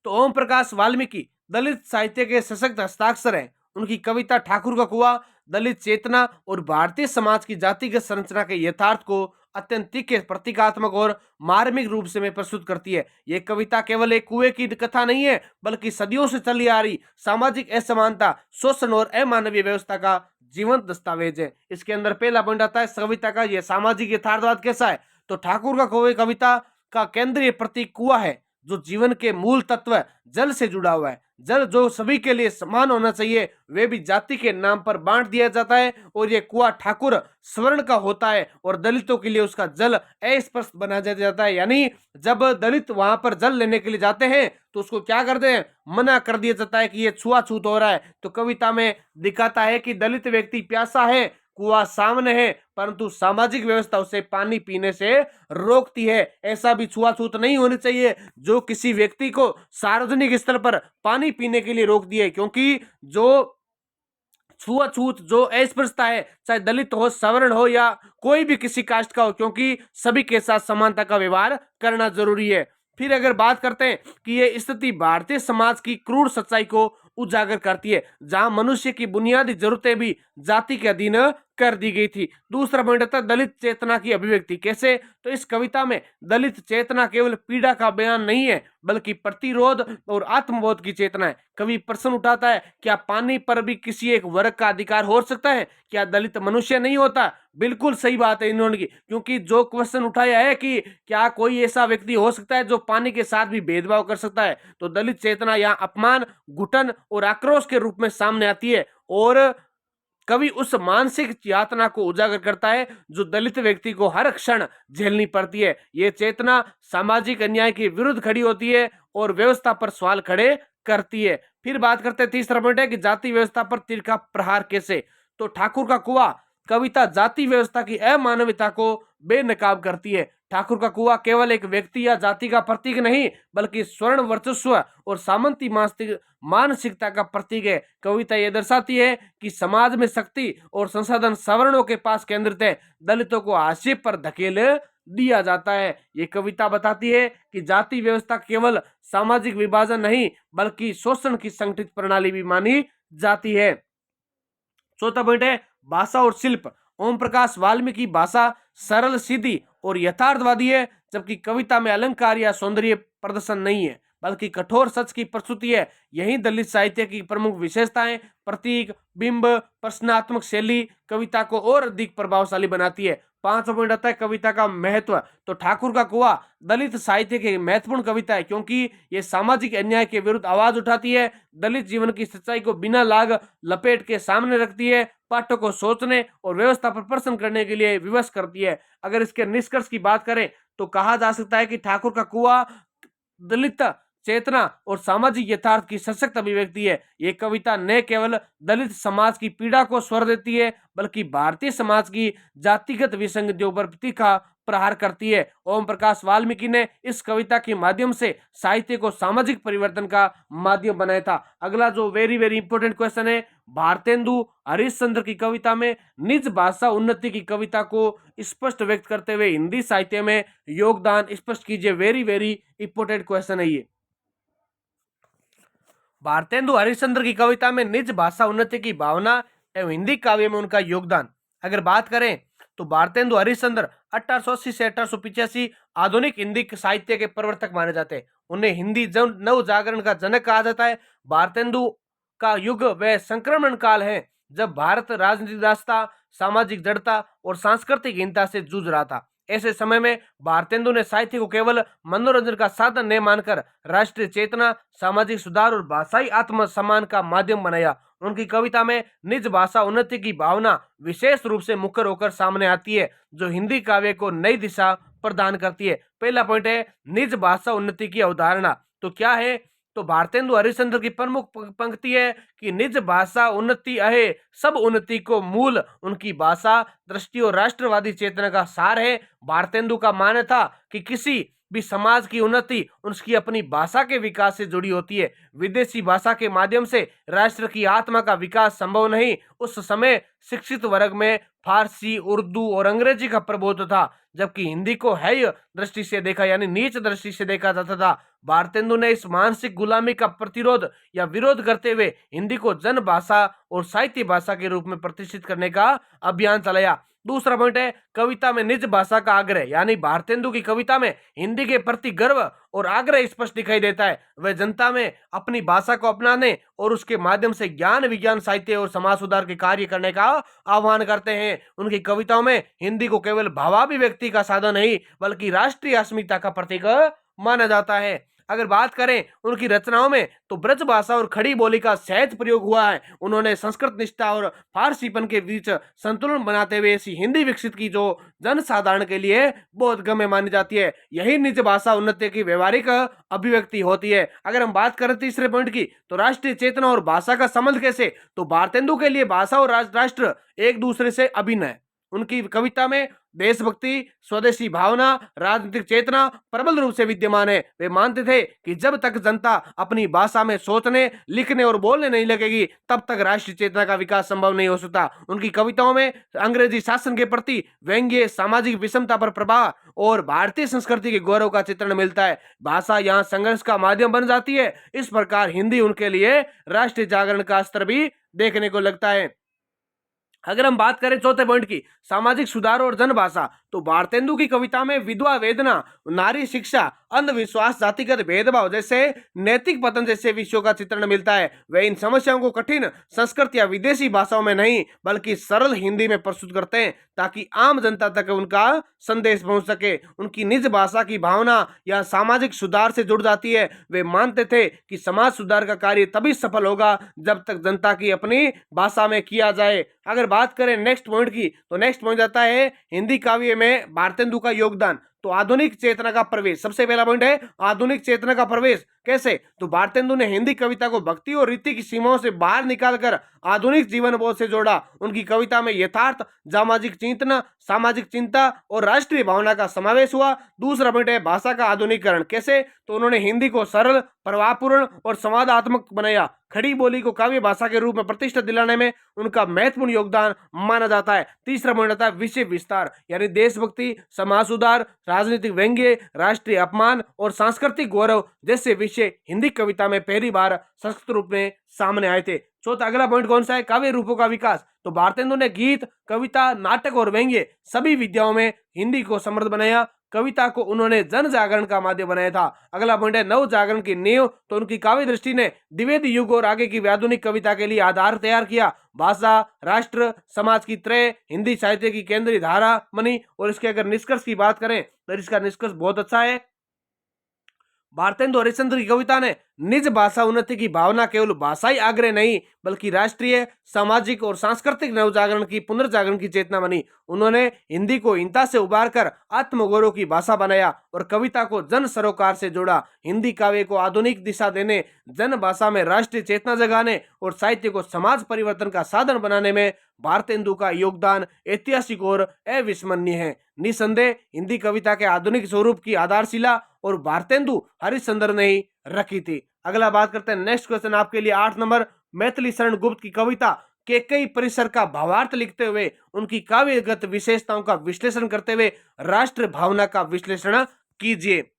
तो ओम प्रकाश वाल्मीकि दलित साहित्य के सशक्त हस्ताक्षर हैं। उनकी कविता ठाकुर का कुआं दलित चेतना और भारतीय समाज की जातिगत संरचना के यथार्थ को अत्यंत तीखे, प्रतीकात्मक और मार्मिक रूप से में प्रस्तुत करती है। यह कविता केवल एक कुएं की कथा नहीं है, बल्कि सदियों से चली आ रही सामाजिक असमानता, शोषण और अमानवीय व्यवस्था का जीवंत दस्तावेज है। इसके अंदर पहला पॉइंट आता है कविता का यह सामाजिक यथार्थवाद कैसा है। तो ठाकुर का कुआं कविता का केंद्रीय प्रतीक कुआं है, जो जीवन के मूल तत्व जल से जुड़ा हुआ है। जल जो सभी के लिए समान होना चाहिए, वे भी जाति के नाम पर बांट दिया जाता है। और ये कुआं ठाकुर स्वर्ण का होता है और दलितों के लिए उसका जल अस्पष्ट बना दिया जाता है। यानी जब दलित वहां पर जल लेने के लिए जाते हैं तो उसको क्या करते हैं, मना कर दिया जाता है कि ये छुआछूत हो रहा है। तो कविता में दिखाता है कि दलित व्यक्ति प्यासा है, कुआं सामने है, परंतु सामाजिक व्यवस्था उसे पानी पीने से रोकती है। ऐसा भी छुआछूत नहीं होनी चाहिए जो किसी व्यक्ति को सार्वजनिक स्थल पर पानी पीने के लिए रोक दिए, क्योंकि जो छुआछूत, जो अस्पृश्यता है, चाहे दलित हो, सवर्ण हो या कोई भी किसी कास्ट का हो, क्योंकि सभी के साथ समानता का व्यवहार करना जरूरी है। फिर अगर बात करते हैं कि ये स्थिति भारतीय समाज की क्रूर सच्चाई को उजागर करती है, जहां मनुष्य की बुनियादी जरूरतें भी जाति के अधीन कर दी गई थी। दूसरा पॉइंट आता है दलित चेतना की अभिव्यक्ति कैसे। तो इस कविता में दलित चेतना केवल पीड़ा का बयान नहीं है, बल्कि प्रतिरोध और आत्मबोध की चेतना है। कवि प्रश्न उठाता है, क्या पानी पर भी किसी एक वर्ग का अधिकार हो सकता है? क्या दलित मनुष्य नहीं होता? बिल्कुल सही बात है इन्होंने की, क्योंकि जो क्वेश्चन उठाया है कि क्या कोई ऐसा व्यक्ति हो सकता है जो पानी के साथ भी भेदभाव कर सकता है, तो दलित चेतना यहाँ अपमान, घुटन और आक्रोश के रूप में सामने आती है। और कवि उस मानसिक यातना को उजागर करता है जो दलित व्यक्ति को हर क्षण झेलनी पड़ती है। ये चेतना सामाजिक अन्याय के विरुद्ध खड़ी होती है और व्यवस्था पर सवाल खड़े करती है। फिर बात करते हैं, तीसरा पॉइंट है कि जाति व्यवस्था पर तीर का प्रहार कैसे। तो ठाकुर का कुआं कविता जाति व्यवस्था की अमानविकता को बेनकाब करती है। ठाकुर का कुआं केवल एक व्यक्ति या जाति का प्रतीक नहीं, बल्कि स्वर्ण वर्चस्व और सामंती मानसिकता का प्रतीक है। कविता यह दर्शाती है कि समाज में शक्ति और संसाधन सवर्णों के पास केंद्रित है, दलितों को हाशिए पर धकेल दिया जाता है। ये कविता बताती है कि जाति व्यवस्था केवल सामाजिक विभाजन नहीं, बल्कि शोषण की संगठित प्रणाली भी मानी जाती है। चौथा पॉइंट है भाषा और शिल्प। ओम प्रकाश वाल्मीकि भाषा, सरल, सीधी और यथार्थवादी है, जबकि कविता में अलंकार या सौंदर्य प्रदर्शन नहीं है बल्कि कठोर सच की प्रस्तुति है। यही दलित साहित्य की प्रमुख विशेषताएं, प्रतीक, बिंब, प्रश्नात्मक शैली कविता को और अधिक प्रभावशाली बनाती है। 5वां पॉइंट आता है कविता का महत्व। तो ठाकुर का कुआं दलित साहित्य की महत्वपूर्ण कविता है, क्योंकि ये सामाजिक अन्याय के विरुद्ध आवाज उठाती है, दलित जीवन की सच्चाई को बिना लाग लपेट के सामने रखती है, पाठक को सोचने और व्यवस्था पर प्रश्न करने के लिए विवश करती है। अगर इसके निष्कर्ष की बात करें तो कहा जा सकता है कि ठाकुर का कुआं दलित चेतना और सामाजिक यथार्थ की सशक्त अभिव्यक्ति है। ये कविता न केवल दलित समाज की पीड़ा को स्वर देती है बल्कि भारतीय समाज की जातिगत विसंगतियों पर तीखा प्रहार करती है। ओम प्रकाश वाल्मीकि ने इस कविता के माध्यम से साहित्य को सामाजिक परिवर्तन का माध्यम बनाया था। अगला जो वेरी वेरी इंपॉर्टेंट क्वेश्चन है, भारतेंदु हरिश्चंद्र की कविता में निज भाषा उन्नति की कविता को स्पष्ट व्यक्त करते हुए हिंदी साहित्य में योगदान स्पष्ट कीजिए। वेरी वेरी इंपॉर्टेंट क्वेश्चन है ये। भारतेंदु हरिश्चंद्र की कविता में निज भाषा उन्नति की भावना एवं हिंदी काव्य में उनका योगदान। अगर बात करें तो भारतेंदु हरिश्चंद्र 1880 से 1885 आधुनिक हिंदी साहित्य के प्रवर्तक माने जाते हैं। उन्हें हिंदी नव जागरण का जनक कहा जाता है। भारतेंदु का युग वह संक्रमण काल है जब भारत राजनीतिक दासता, सामाजिक जड़ता और सांस्कृतिक हीनता से जूझ रहा था। ऐसे समय में भारतेंदु ने साहित्य को केवल मनोरंजन का साधन नहीं मानकर राष्ट्रीय चेतना, सामाजिक सुधार और भाषाई आत्मसम्मान का माध्यम बनाया। उनकी कविता में निज भाषा उन्नति की भावना विशेष रूप से मुखर होकर सामने आती है, जो हिंदी काव्य को नई दिशा प्रदान करती है। पहला पॉइंट है निज भाषा उन्नति की अवधारणा। तो क्या है? तो भारतेंदु हरिश्चंद्र की प्रमुख पंक्ति है कि निज भाषा उन्नति अहे सब उन्नति को मूल उनकी भाषा, दृष्टि और राष्ट्रवादी चेतना का सार है। भारतेंदु का मानना था कि किसी भी समाज की उन्नति उसकी अपनी भाषा के विकास से जुड़ी होती है। विदेशी भाषा के माध्यम से राष्ट्र की आत्मा का विकास संभव नहीं। उस समय शिक्षित वर्ग में फारसी, उर्दू और अंग्रेजी का प्रभुत्व था, जबकि हिंदी को हेय दृष्टि से देखा यानी नीच दृष्टि से देखा जाता था। भारतेंदु ने इस मानसिक गुलामी का प्रतिरोध या विरोध करते हुए हिंदी को जन भाषा और साहित्य भाषा के रूप में प्रतिष्ठित करने का अभियान चलाया। दूसरा पॉइंट है कविता में निज भाषा का आग्रह, यानी भारतेंदु की कविता में हिंदी के प्रति गर्व और आग्रह स्पष्ट दिखाई देता है। वह जनता में अपनी भाषा को अपनाने और उसके माध्यम से ज्ञान, विज्ञान, साहित्य और समाज सुधार के कार्य करने का आह्वान करते हैं। उनकी कविताओं में हिंदी को केवल भावाभिव्यक्ति का साधन नहीं बल्कि राष्ट्रीय अस्मिता का प्रतीक माना जाता है। अगर बात करें उनकी रचनाओं में तो ब्रज भाषा और खड़ी बोली का सहज प्रयोग हुआ है। उन्होंने संस्कृत निष्ठा और फारसीपन के बीच संतुलन बनाते हुए ऐसी हिंदी विकसित की जो जनसाधारण के लिए बहुत गम्य मानी जाती है। यही निज भाषा उन्नति की व्यवहारिक अभिव्यक्ति होती है। अगर हम बात करें तीसरे पॉइंट की तो राष्ट्रीय चेतना और भाषा का संबंध कैसे, तो भारतेंदु के लिए भाषा और राष्ट्र एक दूसरे से अभिन्न है। उनकी कविता में देशभक्ति, स्वदेशी भावना, राजनीतिक चेतना प्रबल रूप से विद्यमान है। वे मानते थे कि जब तक जनता अपनी भाषा में सोचने, लिखने और बोलने नहीं लगेगी तब तक राष्ट्रीय चेतना का विकास संभव नहीं हो सकता। उनकी कविताओं में अंग्रेजी शासन के प्रति व्यंग्य, सामाजिक विषमता पर प्रभाव और भारतीय संस्कृति के गौरव का चित्रण मिलता है। भाषा यहाँ संघर्ष का माध्यम बन जाती है। इस प्रकार हिंदी उनके लिए राष्ट्रीय जागरण का स्तर भी देखने को लगता है। अगर हम बात करें चौथे पॉइंट की, सामाजिक सुधार और जनभाषा, तो भारतेंदु की कविता में विधवा वेदना, नारी शिक्षा, अंधविश्वास, जातिगत भेदभाव जैसे नैतिक पतन जैसे विषयों का चित्रण मिलता है। वे इन समस्याओं को कठिन संस्कृत या विदेशी भाषाओं में नहीं बल्कि सरल हिंदी में प्रस्तुत करते हैं ताकि आम जनता तक उनका संदेश पहुंच सके। उनकी निज भाषा की भावना या सामाजिक सुधार से जुड़ जाती है। वे मानते थे कि समाज सुधार का कार्य तभी सफल होगा जब तक जनता की अपनी भाषा में किया जाए। अगर बात करें नेक्स्ट पॉइंट की तो नेक्स्ट पॉइंट आता है हिंदी काव्य में भारतेंदु का योगदान। तो आधुनिक चेतना का प्रवेश, सबसे पहला पॉइंट है आधुनिक चेतना का प्रवेश। कैसे? तो भारतेंदु ने हिंदी कविता को भक्ति और रीति की सीमाओं से बाहर निकालकर आधुनिक जीवन बोध से जोड़ा। उनकी कविता में यथार्थ, सामाजिक चिंतन, सामाजिक चिंता और राष्ट्रीय भावना का समावेश हुआ। दूसरा पॉइंट है भाषा का आधुनिकीकरण। कैसे? तो उन्होंने हिंदी को सरल, प्रभावपूर्ण और संवादात्मक बनाया। खड़ी बोली को काव्य भाषा के रूप में प्रतिष्ठा दिलाने में उनका महत्वपूर्ण योगदान माना जाता है। तीसरा पॉइंट आता है विषय विस्तार, यानी देशभक्ति, समाज सुधार, राजनीतिक व्यंग्य, राष्ट्रीय अपमान और सांस्कृतिक गौरव जैसे विषय हिंदी कविता में पहली बार संस्कृत रूप में सामने आए थे। चौथा अगला पॉइंट कौन सा है? काव्य रूपों का विकास। तो भारतेंदु ने गीत, कविता, नाटक और व्यंग्य सभी विद्याओं में हिंदी को समृद्ध बनाया। कविता को उन्होंने जन जागरण का माध्यम बनाया था। अगला पॉइंट है नव जागरण की नींव। तो उनकी काव्य दृष्टि ने द्विवेदी युग और आगे की आधुनिक कविता के लिए आधार तैयार किया। भाषा, राष्ट्र, समाज की त्रय हिंदी साहित्य की केंद्रीय धारा बनी। और इसके अगर निष्कर्ष की बात करें तो इसका निष्कर्ष बहुत अच्छा है। भारतेंदु हरिश्चंद्र की कविता ने निज भाषा उन्नति की भावना केवल भाषाई आग्रह नहीं बल्कि राष्ट्रीय, सामाजिक और सांस्कृतिक नवजागरण की पुनर्जागरण की चेतना बनी। उन्होंने हिंदी को हिंसा से उबार कर आत्मगौरव की भाषा बनाया और कविता को जन सरोकार से जोड़ा। हिंदी काव्य को आधुनिक दिशा देने, जन भाषा में राष्ट्रीय चेतना जगाने और साहित्य को समाज परिवर्तन का साधन बनाने में भारतेंदु का योगदान ऐतिहासिक और अविस्मरणीय है। निसंदेह हिंदी कविता के आधुनिक स्वरूप की आधारशिला और भारतेंदु हरिश्चंद्र ने ही रखी थी। अगला बात करते हैं नेक्स्ट क्वेश्चन आपके लिए 8 नंबर। मैथिली शरण गुप्त की कविता केकई परिसर का भावार्थ लिखते हुए उनकी काव्यगत विशेषताओं का विश्लेषण करते हुए राष्ट्र भावना का विश्लेषण कीजिए।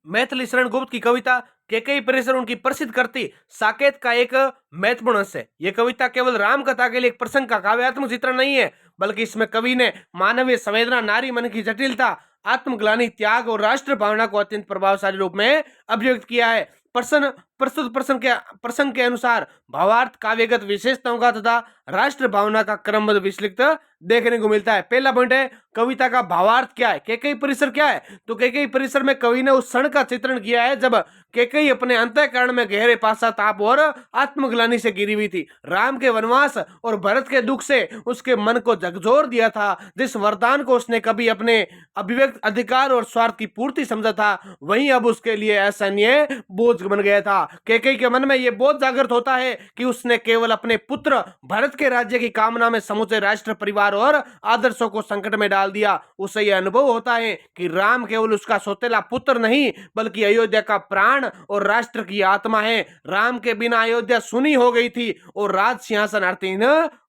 मैथिली शरण गुप्त की कविता केकई परिसर उनकी प्रसिद्ध कृति साकेत का एक महत्वपूर्ण अंश है। यह कविता केवल राम कथा के लिए एक प्रसंग का काव्यात्मक चित्रण नहीं है बल्कि इसमें कवि ने मानवीय संवेदना, नारी मन की जटिलता, आत्मग्लानि, त्याग और राष्ट्र भावना को अत्यंत प्रभावशाली रूप में अभिव्यक्त किया है। प्रस्तुत प्रसंग के अनुसार भावार्थ काव्यगत विशेषताओं का तथा राष्ट्र भावना का क्रमबद्ध विश्लेषण देखने को मिलता है। पहला पॉइंट है कविता का भावार्थ क्या है। केकई परिसर क्या है? तो केकई परिसर में कवि ने उस क्षण का चित्रण किया है जब केकई अपने अंतःकरण में गहरे पश्चाताप और आत्मग्लानि से घिरी हुई थी। राम के वनवास और भरत के दुख से उसके मन को झकझोर दिया था। जिस वरदान को उसने कभी अपने अभिव्यक्त अधिकार और स्वार्थ की पूर्ति समझा था वहीं अब उसके लिए असहनीय बोझ बन गया था। केकई के मन में यह बोझ जागृत होता है कि उसने केवल अपने पुत्र भरत के राज्य की कामना में समूचे राष्ट्र, परिवार और आदर्शों को संकट में डाल दिया। उसे यह अनुभव होता है कि राम केवल उसका सौतेला पुत्र नहीं बल्कि अयोध्या का प्राण और राष्ट्र की आत्मा है। राम के बिना अयोध्या सुनी हो गई थी और राज सिंहासन अर्थहीन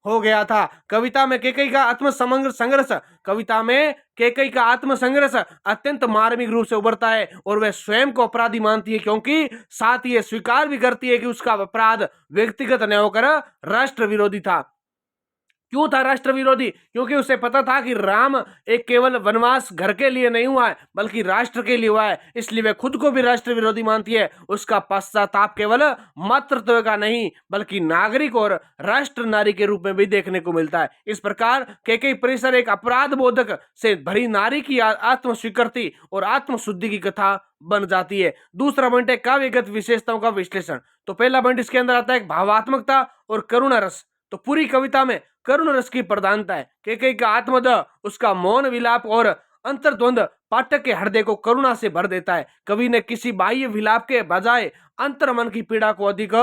हो गया था। कविता में केकई का आत्मसंघर्ष अत्यंत मार्मिक रूप से उभरता है और वह स्वयं को अपराधी मानती है क्योंकि साथ ही ये स्वीकार भी करती है कि उसका अपराध व्यक्तिगत न होकर राष्ट्र विरोधी था। क्यों था राष्ट्र विरोधी? क्योंकि उसे पता था कि राम एक केवल वनवास घर के लिए नहीं हुआ है बल्कि राष्ट्र के लिए हुआ है, इसलिए वह खुद को भी राष्ट्र विरोधी मानती है। उसका पश्चाताप केवल मातृत्व का नहीं बल्कि नागरिक और राष्ट्र नारी के रूप में भी देखने को मिलता है। इस प्रकार केकई परिसर एक अपराध बोधक से भरी नारी की आत्म स्वीकृति और आत्म शुद्धि की कथा बन जाती है। दूसरा पॉइंट है काव्यगत विशेषताओं का विश्लेषण। तो पहला पॉइंट इसके अंदर आता है भावात्मकता और करुणा रस। तो पूरी कविता में करुण रस की प्रधानता है। केकई का आत्मदह, उसका मौन विलाप और अंतर्द्वंद पाठक के हृदय को करुणा से भर देता है। कवि ने किसी बाह्य विलाप के बजाय अंतर्मन की पीड़ा को अधिक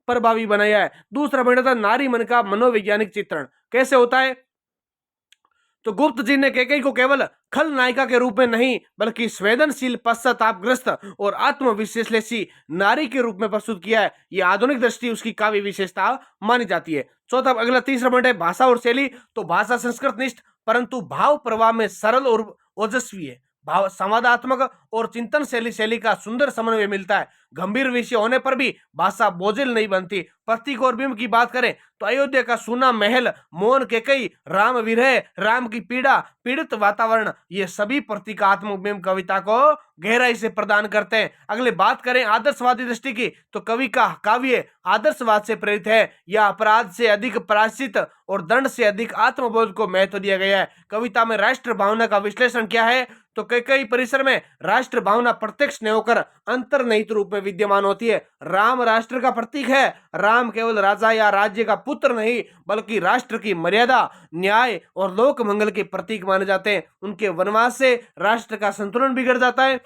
प्रभावी बनाया है। दूसरा पॉइंट था नारी मन का मनोवैज्ञानिक चित्रण। कैसे होता है? तो गुप्त जी ने केकई को केवल खल नायिका के रूप में नहीं बल्कि संवेदनशील, पश्चातापग्रस्त और आत्मविश्लेषी नारी के रूप में प्रस्तुत किया है। यह आधुनिक दृष्टि उसकी काव्य विशेषता मानी जाती है। चौथा अगला तीसरा पॉइंट है भाषा और शैली। तो भाषा संस्कृतनिष्ठ परंतु भाव प्रवाह में सरल और ओजस्वी है। भाव संवादात्मक और चिंतन शैली का सुंदर समन्वय मिलता है। गंभीर विषय होने पर भी भाषा बोझिल नहीं बनती। प्रतीक और बिंब की बात करें तो अयोध्या का सूना महल, मौन केकई, राम विरह, राम की पीड़ा, पीड़ित वातावरण, ये सभी प्रतीकात्मक बिंब कविता को गहराई से प्रदान करते हैं। अगले बात करें आदर्शवादी दृष्टि की तो कवि का काव्य आदर्शवाद से प्रेरित है। यह अपराध से अधिक प्रायश्चित और दंड से अधिक आत्मबोध को महत्व दिया गया है। कविता में राष्ट्र भावना का विश्लेषण क्या है? तो कई परिसर में राष्ट्र भावना प्रत्यक्ष न होकर अंतर्निहित रूप में विद्यमान होती है। राम राष्ट्र का प्रतीक है। राम केवल राजा या राज्य का पुत्र नहीं बल्कि राष्ट्र की मर्यादा, न्याय और लोक मंगल के प्रतीक माने जाते हैं। उनके वनवास से राष्ट्र का संतुलन बिगड़ जाता है।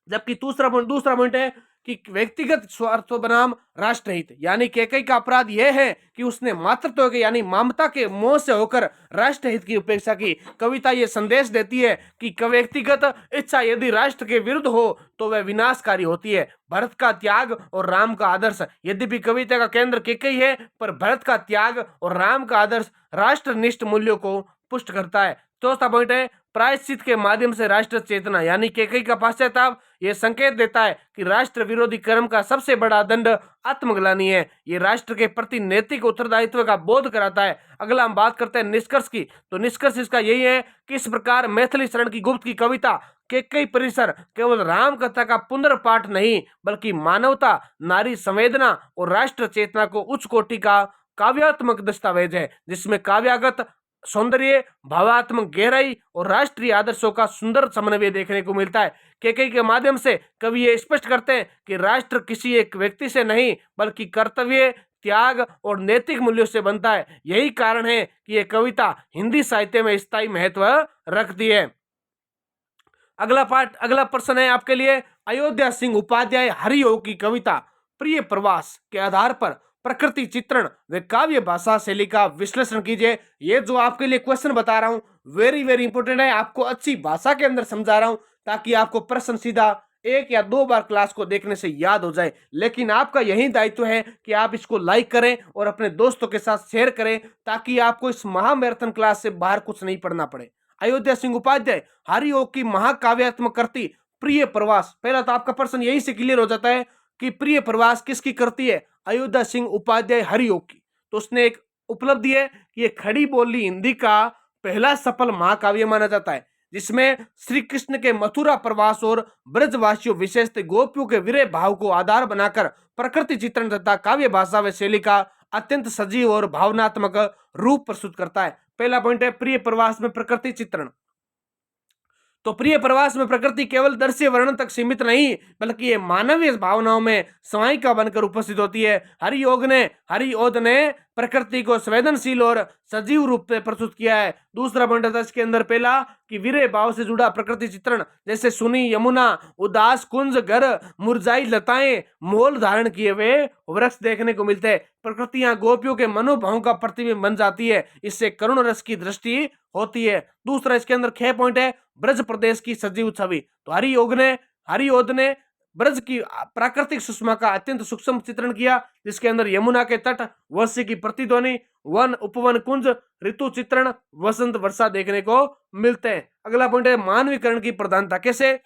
जबकि दूसरा पॉइंट है कि व्यक्तिगत स्वार्थ बनाम राष्ट्रहित, यानी केकई का अपराध यह है कि उसने मातृत्व के यानी ममता के मोह से होकर राष्ट्रहित की उपेक्षा की। कविता यह संदेश देती है कि व्यक्तिगत इच्छा यदि राष्ट्र के विरुद्ध हो तो वह विनाशकारी होती है। भरत का त्याग और राम का आदर्श। यद्यपि कविता का केंद्र केकई है पर भरत का त्याग और राम का आदर्श राष्ट्रनिष्ठ मूल्यों को पुष्ट करता है। चौथा पॉइंट है प्रायश्चित के माध्यम से राष्ट्र चेतना, यानी केकई का पश्चाताप यह संकेत देता है कि राष्ट्र विरोधी कर्म का सबसे बड़ा दंड आत्मग्लानि है। ये राष्ट्र के प्रति नैतिक उत्तरदायित्व का बोध कराता है। अगला हम बात करते हैं निष्कर्ष की, तो निष्कर्ष इसका यही है कि इस प्रकार मैथिली शरण की गुप्त की कविता केकई परिसर केवल राम कथा का पुनर्पाठ नहीं, बल्कि मानवता, नारी संवेदना और राष्ट्र चेतना को उच्च कोटि का काव्यात्मक दस्तावेज है, जिसमें काव्यागत सौंदर्य, भावात्मक गहराई और राष्ट्रीय आदर्शों का सुंदर समन्वय देखने को मिलता है। केकई के माध्यम से कवि ये स्पष्ट करते हैं कि राष्ट्र किसी एक व्यक्ति से नहीं, बल्कि कर्तव्य, त्याग और नैतिक मूल्यों से बनता है। यही कारण है कि यह कविता हिंदी साहित्य में स्थायी महत्व रखती है। अगला प्रश्न है आपके लिए, अयोध्या सिंह उपाध्याय हरियोग की कविता प्रिय प्रवास के आधार पर प्रकृति चित्रण व काव्य भाषा शैली का विश्लेषण कीजिए। ये जो आपके लिए क्वेश्चन बता रहा हूँ वेरी वेरी इंपॉर्टेंट है, आपको अच्छी भाषा के अंदर समझा रहा हूँ ताकि आपको प्रश्न सीधा 1 या 2 बार क्लास को देखने से याद हो जाए। लेकिन आपका यही दायित्व है कि आप इसको लाइक करें और अपने दोस्तों के साथ शेयर करें ताकि आपको इस महामैराथन क्लास से बाहर कुछ नहीं पढ़ना पड़े। अयोध्या सिंह उपाध्याय हरियोग की महाकाव्यात्मक कृति प्रिय प्रवास, पहला तो आपका प्रश्न यही से क्लियर हो जाता है कि प्रिय प्रवास किसकी कृति है, अयोध्या सिंह उपाध्याय हरियोग की। तो उसने एक उपलब्धि है कि ये खड़ी बोली हिंदी का पहला सफल महाकाव्य माना जाता है, जिसमें श्री कृष्ण के मथुरा प्रवास और ब्रजवासियों विशेषतः गोपियों के विरह भाव को आधार बनाकर प्रकृति चित्रण तथा काव्य भाषा व शैली का अत्यंत सजीव और भावनात्मक रूप प्रस्तुत करता है। पहला पॉइंट है प्रिय प्रवास में प्रकृति चित्रण। तो प्रिय प्रवास में प्रकृति केवल दृश्य वर्णन तक सीमित नहीं, बल्कि ये मानवीय भावनाओं में समायिका बनकर उपस्थित होती है। हरिओद ने प्रकृति को संवेदनशील और सजीव रूप में प्रस्तुत किया है। दूसरा पॉइंट था इसके अंदर पहला कि विरह भाव से जुड़ा प्रकृति चित्रण, जैसे सुनी यमुना, उदास कुंज, घर, मुरझाई लताएं, मोल धारण किए हुए वृक्ष देखने को मिलते हैं। प्रकृतियां गोपियों के मनोभावों का प्रतिबिंब बन जाती है, इससे करुण रस की दृष्टि होती है। दूसरा इसके अंदर 6 पॉइंट है ब्रज प्रदेश की सजीव छवि। तो हरिओद ने ब्रज की प्राकृतिक सुषमा का अत्यंत सूक्ष्म चित्रण किया, जिसके अंदर यमुना के तट, वर्षा की प्रतिध्वनि, वन, उपवन, कुंज, ऋतु चित्रण, वसंत, वर्षा देखने को मिलते हैं। अगला पॉइंट है मानवीकरण की प्रधानता। कैसे?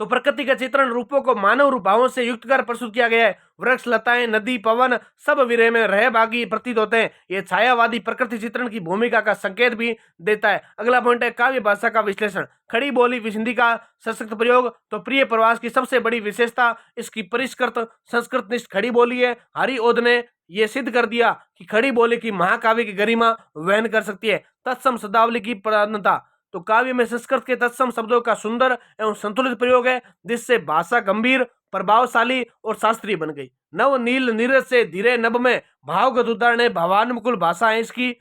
तो प्रकृति के चित्रण रूपों को मानव रूप भावों से युक्त कर प्रस्तुत किया गया है। वृक्ष, लताएं, नदी, पवन सब विरह में रहभागी प्रतीत होते हैं। ये छायावादी प्रकृति चित्रण की भूमिका का संकेत भी देता है। अगला पॉइंट है काव्य भाषा का विश्लेषण। खड़ी बोली हिंदी का सशक्त प्रयोग। तो प्रिय प्रवास की सबसे बड़ी विशेषता इसकी परिष्कृत संस्कृत निष्ठ खड़ी बोली है। हरिओद ने यह सिद्ध कर दिया कि खड़ी बोली की महाकाव्य की गरिमा वहन कर सकती है। तत्सम शब्दावली की प्रधानता। तो काव्य में संस्कृत के तत्सम शब्दों का सुंदर एवं संतुलित प्रयोग है, जिससे भाषा गंभीर, प्रभावशाली और शास्त्रीय बन गई। नव नील नीरज से धीरे नभ में भावगत उदाहरण है। भावानुकूल भाषा है इसकी,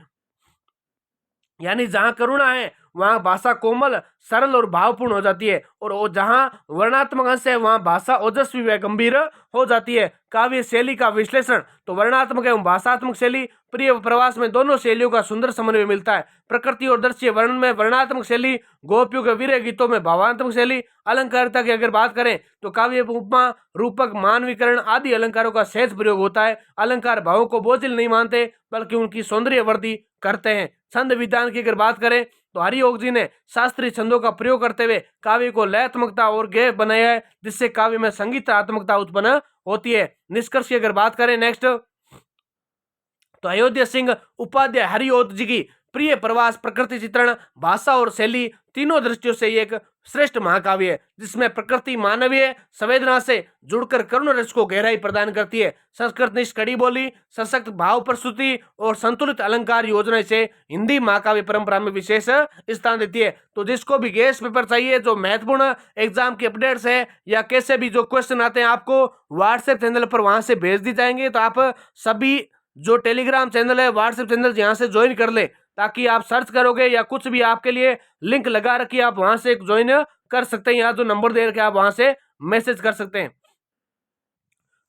यानी जहां करुणा है वहां भाषा कोमल, सरल और भावपूर्ण हो जाती है, और जहां वर्णात्मक अंश है वहां भाषा ओजस्वी व गंभीर हो जाती है। काव्य शैली का विश्लेषण। तो वर्णात्मक एवं भाषात्मक शैली, प्रिय प्रवास में दोनों शैलियों का सुंदर समन्वय मिलता है। प्रकृति और दृश्य वर्णन में वर्णात्मक शैली, गोपियों के वीर गीतों में भावात्मक शैली। अलंकारिता की अगर बात करें तो काव्य उपमा, रूपक, मानवीकरण आदि अलंकारों का सहज प्रयोग होता है। अलंकार भावों को बोझिल नहीं मानते, बल्कि उनकी सौंदर्य वृद्धि करते हैं। छंद विधान की अगर बात करें तो हरियोग जी ने शास्त्रीय छंदों का प्रयोग करते हुए काव्य को लयात्मकता और गेय बनाया है, जिससे काव्य में संगीतात्मकता उत्पन्न होती है। निष्कर्ष की अगर बात करें नेक्स्ट, तो अयोध्या सिंह उपाध्याय हरिओद जी की प्रिय प्रवास प्रकृति चित्रण, भाषा और शैली तीनों दृष्टियों से एक श्रेष्ठ महाकाव्य है, जिसमें प्रकृति मानवीय संवेदना से जुड़कर करुण रस को गहराई प्रदान करती है। संस्कृत निष्ठ खड़ी बोली, सशक्त भाव प्रस्तुति और संतुलित अलंकार योजना से हिंदी महाकाव्य परंपरा में विशेष स्थान देती है। तो जिसको भी गेस्ट पेपर चाहिए, जो महत्वपूर्ण एग्जाम की अपडेट्स है या कैसे भी जो क्वेश्चन आते हैं, आपको व्हाट्सएप चैनल पर वहां से भेज दी जाएंगे। तो आप सभी जो टेलीग्राम चैनल है, व्हाट्सएप चैनल यहाँ से ज्वाइन कर ले, ताकि आप सर्च करोगे या कुछ भी आपके लिए लिंक लगा रखी आप वहां से ज्वाइन कर सकते हैं। यहाँ जो नंबर दे रखे आप वहां से मैसेज कर सकते हैं।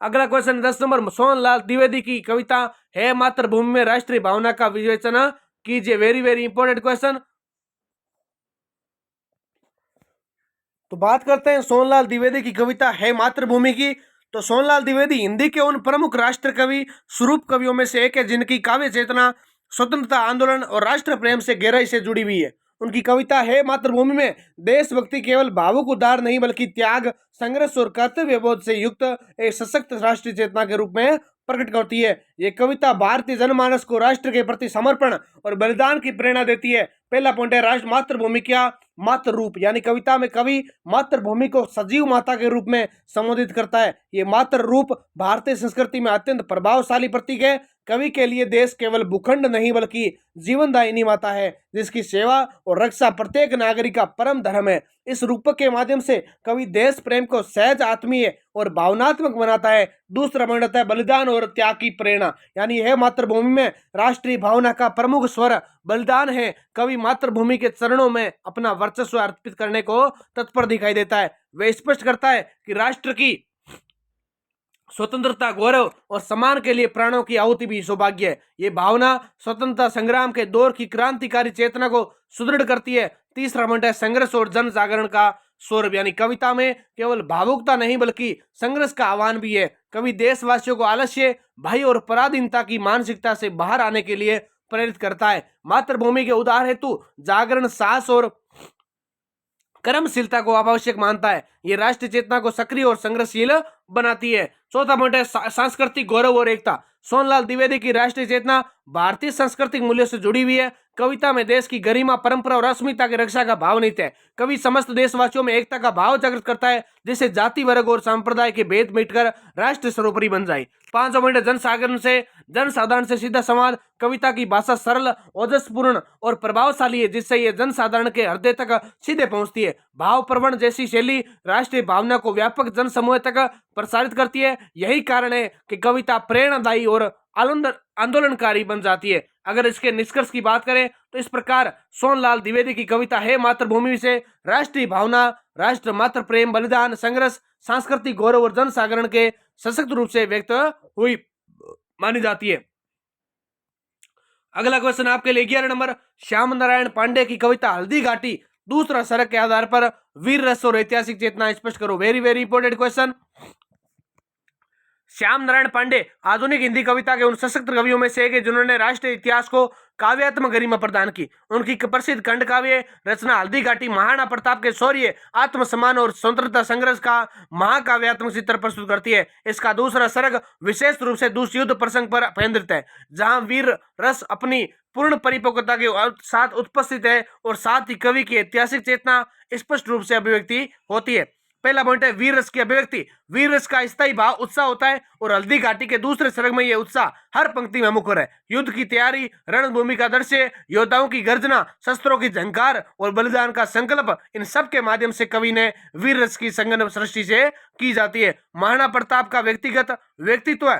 अगला क्वेश्चन 10 नंबर, सोहनलाल द्विवेदी की कविता है मातृभूमि में राष्ट्रीय भावना का विवेचन कीजिए। Very very important question. तो बात करते हैं सोहनलाल द्विवेदी की कविता है मातृभूमि की। तो सोहनलाल द्विवेदी हिंदी के उन प्रमुख राष्ट्र कवि स्वरूप कवियों में से एक है, जिनकी काव्य चेतना स्वतंत्रता आंदोलन और राष्ट्र प्रेम से गहराई से जुड़ी हुई है। उनकी कविता है मातृभूमि में देशभक्ति केवल भावुक उद्गार नहीं बल्कि त्याग, संघर्ष और कर्तव्य बोध से युक्त एक सशक्त राष्ट्रीय चेतना के रूप में प्रकट करती है। ये कविता भारतीय जनमानस को राष्ट्र के प्रति समर्पण और बलिदान की प्रेरणा देती है। पहला पॉइंट है राष्ट्र मातृभूमि क्या मातृ रूप, यानी कविता में कवि मातृभूमि को सजीव माता के रूप में संबोधित करता है। ये मातृ रूप भारतीय संस्कृति में अत्यंत प्रभावशाली प्रतीक है। कवि के लिए देश केवल भूखंड नहीं बल्कि जीवनदायिनी माता है, जिसकी सेवा और रक्षा प्रत्येक नागरिक का परम धर्म है। इस रूपक के माध्यम से कवि देश प्रेम को सहज, आत्मीय और भावनात्मक बनाता है। दूसरा पॉइंट आता है बलिदान और त्याग की प्रेरणा, यानी यह मातृभूमि में राष्ट्रीय भावना का प्रमुख स्वर बलिदान है। कवि मातृभूमि के चरणों में अपना वर्चस्व अर्पित करने को तत्पर दिखाई देता है। वह स्पष्ट करता है कि राष्ट्र की स्वतंत्रता, गौरव और सम्मान के लिए प्राणों की आहुति भी सौभाग्य है। ये भावना स्वतंत्रता संग्राम के दौर की क्रांतिकारी चेतना को सुदृढ़ करती है। तीसरा पॉइंट है संघर्ष और जन जागरण का सौरभ, यानी कविता में केवल भावुकता नहीं बल्कि संघर्ष का आह्वान भी है। कवि देशवासियों को आलस्य, भय और पराधीनता की मानसिकता से बाहर आने के लिए प्रेरित करता है। मातृभूमि के उदाहरण हेतु जागरण, साहस और कर्मशीलता को आवश्यक मानता है। ये राष्ट्रीय चेतना को सक्रिय और संघर्षशील बनाती है। चौथा पॉइंट है सांस्कृतिक गौरव और एकता। सोनलाल द्विवेदी की राष्ट्रीय चेतना भारतीय सांस्कृतिक मूल्यों से जुड़ी हुई है। कविता में देश की गरिमा, परंपरा और अस्मिता की रक्षा का भाव निहित है। कवि समस्त देशवासियों में एकता का भाव जागृत करता है, जिससे जाति, वर्ग और संप्रदाय के भेद मिटकर राष्ट्र सर्वोपरि बन जाए। पांचवा पॉइंट है जनसाधारण से सीधा संवाद। कविता की भाषा सरल, ओजस्पूर्ण और प्रभावशाली है, जिससे ये जनसाधारण के हृदय तक सीधे पहुंचती है। भाव प्रवण जैसी शैली राष्ट्रीय भावना को व्यापक जन समूह तक प्रसारित करती है। यही कारण है कि कविता प्रेरणादायी और आंदोलनकारी बन जाती है। अगर इसके निष्कर्ष की बात करें तो इस प्रकार सोनलाल द्विवेदी की कविता है मातृभूमि से राष्ट्रीय भावना, राष्ट्र मातृ प्रेम, बलिदान, संघर्ष, सांस्कृतिक गौरव और जन जागरण के सशक्त रूप से व्यक्त हुई मानी जाती है। अगला क्वेश्चन आपके लिए 11 नंबर, श्याम नारायण पांडे की कविता हल्दी घाटी दूसरा सरक के आधार पर वीर रस और ऐतिहासिक चेतना स्पष्ट करो। Very very important question. Shyam Narayan Pandey आधुनिक हिंदी कविता के उन सशक्त कवियों में से एक है जिन्होंने राष्ट्रीय इतिहास को काव्यात्मक गरिमा प्रदान की। उनकी प्रसिद्ध खंड काव्य रचना हल्दी घाटी महाराणा प्रताप के शौर्य, आत्मसम्मान और स्वतंत्रता संघर्ष का महाकाव्यात्मक चित्र प्रस्तुत करती है। इसका दूसरा सर्ग विशेष रूप से दूसरे युद्ध प्रसंग पर केंद्रित है, जहां वीर रस अपनी पूर्ण परिपक्वता के साथ उपस्थित है और साथ ही कवि की ऐतिहासिक चेतना स्पष्ट रूप से अभिव्यक्ति होती है। पहला पॉइंट है वीर रस की अभिव्यक्ति। वीर रस का स्थायी भाव उत्साह होता है और हल्दी घाटी के दूसरे सर्ग में यह उत्साह हर पंक्ति में मुखर है। युद्ध की तैयारी, रणभूमि का दृश्य, योद्धाओं की गर्जना, शस्त्रों की झंकार और बलिदान का संकल्प, इन सब के माध्यम से कवि ने वीर रस की संगम सृष्टि से की जाती है। महाराणा प्रताप का व्यक्तिगत व्यक्तित्व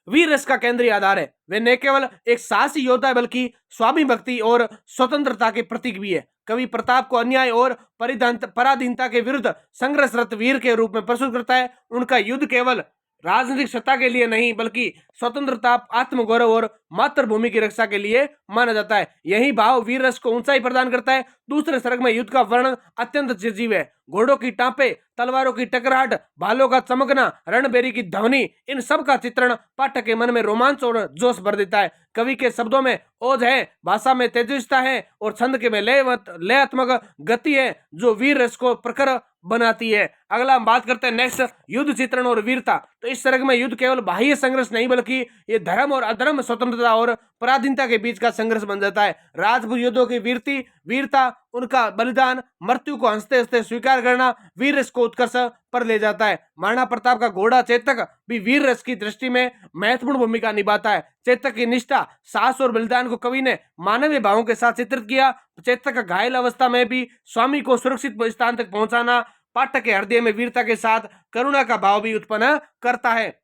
वीर रस का केंद्रीय आधार है। वे न केवल एक साहसी योद्धा बल्कि स्वामी भक्ति और स्वतंत्रता के प्रतीक भी है। कवि प्रताप को अन्याय और पराधीनता के विरुद्ध संघर्षरत वीर के रूप में प्रस्तुत करता है। उनका युद्ध केवल राजनीतिक सत्ता के लिए नहीं बल्कि स्वतंत्रता, आत्मगौरव और मातृभूमि की रक्षा के लिए माना जाता है। यही भाव वीर रस को ऊंचाई प्रदान करता है। दूसरे सर्ग में युद्ध का वर्णन अत्यंत निर्जीव है। घोड़ों की टांपे, तलवारों की टकराहट, भालों का चमकना, रणबेरी की ध्वनि, इन सब का चित्रण पाठक के मन में रोमांच और जोश भर देता है। कवि के शब्दों में ओज है, भाषा में तेजस्विता है और छंद के में लयात्मक गति है जो वीर रस को प्रखर बनाती है। अगला हम बात करते हैं नेक्स्ट, युद्ध चित्रण और वीरता। तो इस सर्ग में युद्ध केवल बाह्य संघर्ष नहीं बल्कि ये धर्म और अधर्म, स्वतंत्रता और पराधीनता के बीच का संघर्ष बन जाता है। राजपूत युद्धों की वीरता, उनका बलिदान, मृत्यु को हंसते हंसते स्वीकार करना वीर रस को उत्कर्ष पर ले जाता है। महाराणा प्रताप का घोड़ा चेतक भी वीर रस की दृष्टि में महत्वपूर्ण भूमिका निभाता है। चेतक की निष्ठा, साहस और बलिदान को कवि ने मानवीय भावों के साथ चित्रित किया। चेतक का घायल अवस्था में भी स्वामी को सुरक्षित स्थान तक पहुंचाना पाठक के हृदय में वीरता के साथ करुणा का भाव भी उत्पन्न करता है,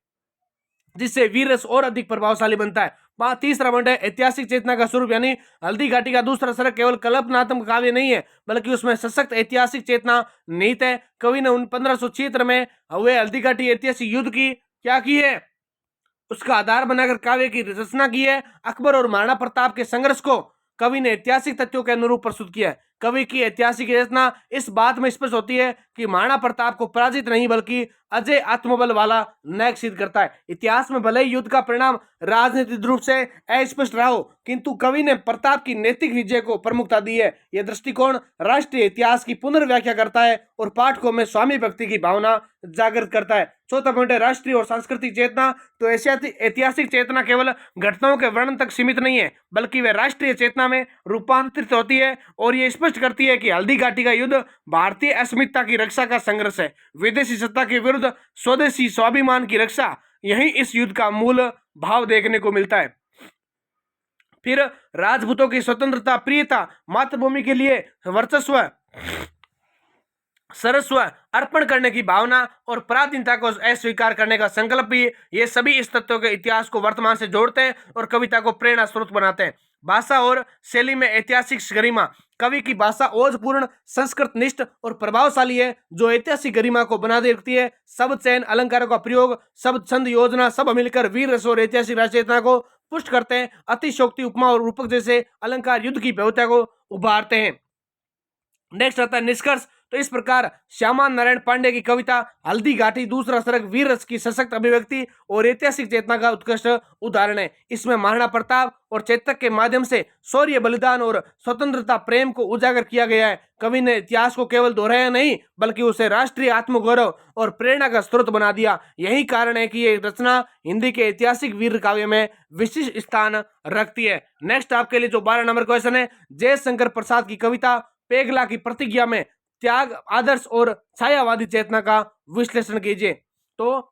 जिससे वीर रस और अधिक प्रभावशाली बनता है। तीसरा पॉइंट है ऐतिहासिक चेतना का स्वरूप, यानी हल्दी घाटी का दूसरा सर्ग केवल कल्पनात्मक काव्य नहीं है बल्कि उसमें सशक्त ऐतिहासिक चेतना निहित है। कवि ने 1576 में हुए हल्दी घाटी ऐतिहासिक युद्ध की क्या की है, उसका आधार बनाकर काव्य की रचना की है। अकबर और महाराणा प्रताप के संघर्ष को कवि ने ऐतिहासिक तथ्यों के अनुरूप प्रस्तुत किया है। कवि की ऐतिहासिक चेतना इस बात में स्पष्ट होती है कि महाराणा प्रताप को पराजित नहीं बल्कि अजय आत्मबल वाला नायक सिद्ध करता है। इतिहास में भले ही युद्ध का परिणाम राजनीतिक रूप से अस्पष्ट रहा हो, किंतु कवि ने प्रताप की नैतिक विजय को प्रमुखता दी है। यह दृष्टिकोण राष्ट्रीय इतिहास की पुनर्व्याख्या करता है और पाठकों में स्वामी भक्ति की भावना जागृत करता है। चौथा पॉइंट है राष्ट्रीय और सांस्कृतिक चेतना। तो ऐतिहासिक चेतना केवल घटनाओं के वर्णन तक सीमित नहीं है, बल्कि वह राष्ट्रीय चेतना में रूपांतरित होती है और ये स्पष्ट करती है कि हल्दी घाटी का युद्ध भारतीय अस्मिता की रक्षा का संघर्ष है, विदेशी सत्ता के विरुद्ध स्वदेशी स्वाभिमान की रक्षा। यही इस युद्ध का मूल भाव देखने को मिलता है। फिर राजपूतों की स्वतंत्रता, प्रियता, मातृभूमि के लिए वर्चस्व, सर्वस्व अर्पण करने की भावना और पराधीनता को अस्वीकार करने का संकल्प भी, ये सभी इस तत्व के इतिहास को वर्तमान से जोड़ते हैं और कविता को प्रेरणा स्रोत बनाते हैं। भाषा और शैली में ऐतिहासिक गरिमा। कवि की भाषा ओजपूर्ण, संस्कृत निष्ठ और प्रभावशाली है, जो ऐतिहासिक गरिमा को बना रखती है। शब्द चयन, अलंकारों का प्रयोग, शब्द छंद योजना सब मिलकर वीर रस और ऐतिहासिक राष्ट्रीय चेतना को पुष्ट करते हैं। अतिशोक्ति, उपमा और रूपक जैसे अलंकार युद्ध की भव्यता को उभारते हैं। नेक्स्ट आता है निष्कर्ष। तो इस प्रकार श्यामा नारायण पांडे की कविता हल्दी घाटी दूसरा सर्ग वीर रस की सशक्त अभिव्यक्ति और ऐतिहासिक चेतना का उत्कृष्ट उदाहरण है। इसमें महाराणा प्रताप और चेतक के माध्यम से शौर्य, बलिदान और स्वतंत्रता प्रेम को उजागर किया गया है। कवि ने इतिहास को केवल दोहराया नहीं, बल्कि उसे राष्ट्रीय आत्मगौरव और प्रेरणा का स्रोत बना दिया। यही कारण है कि ये रचना हिंदी के ऐतिहासिक वीर काव्य में विशिष्ट स्थान रखती है। नेक्स्ट आपके लिए जो 12 नंबर क्वेश्चन है, जयशंकर प्रसाद की कविता पेगला की प्रतिज्ञा में त्याग, आदर्श और छायावादी चेतना का विश्लेषण कीजिए। तो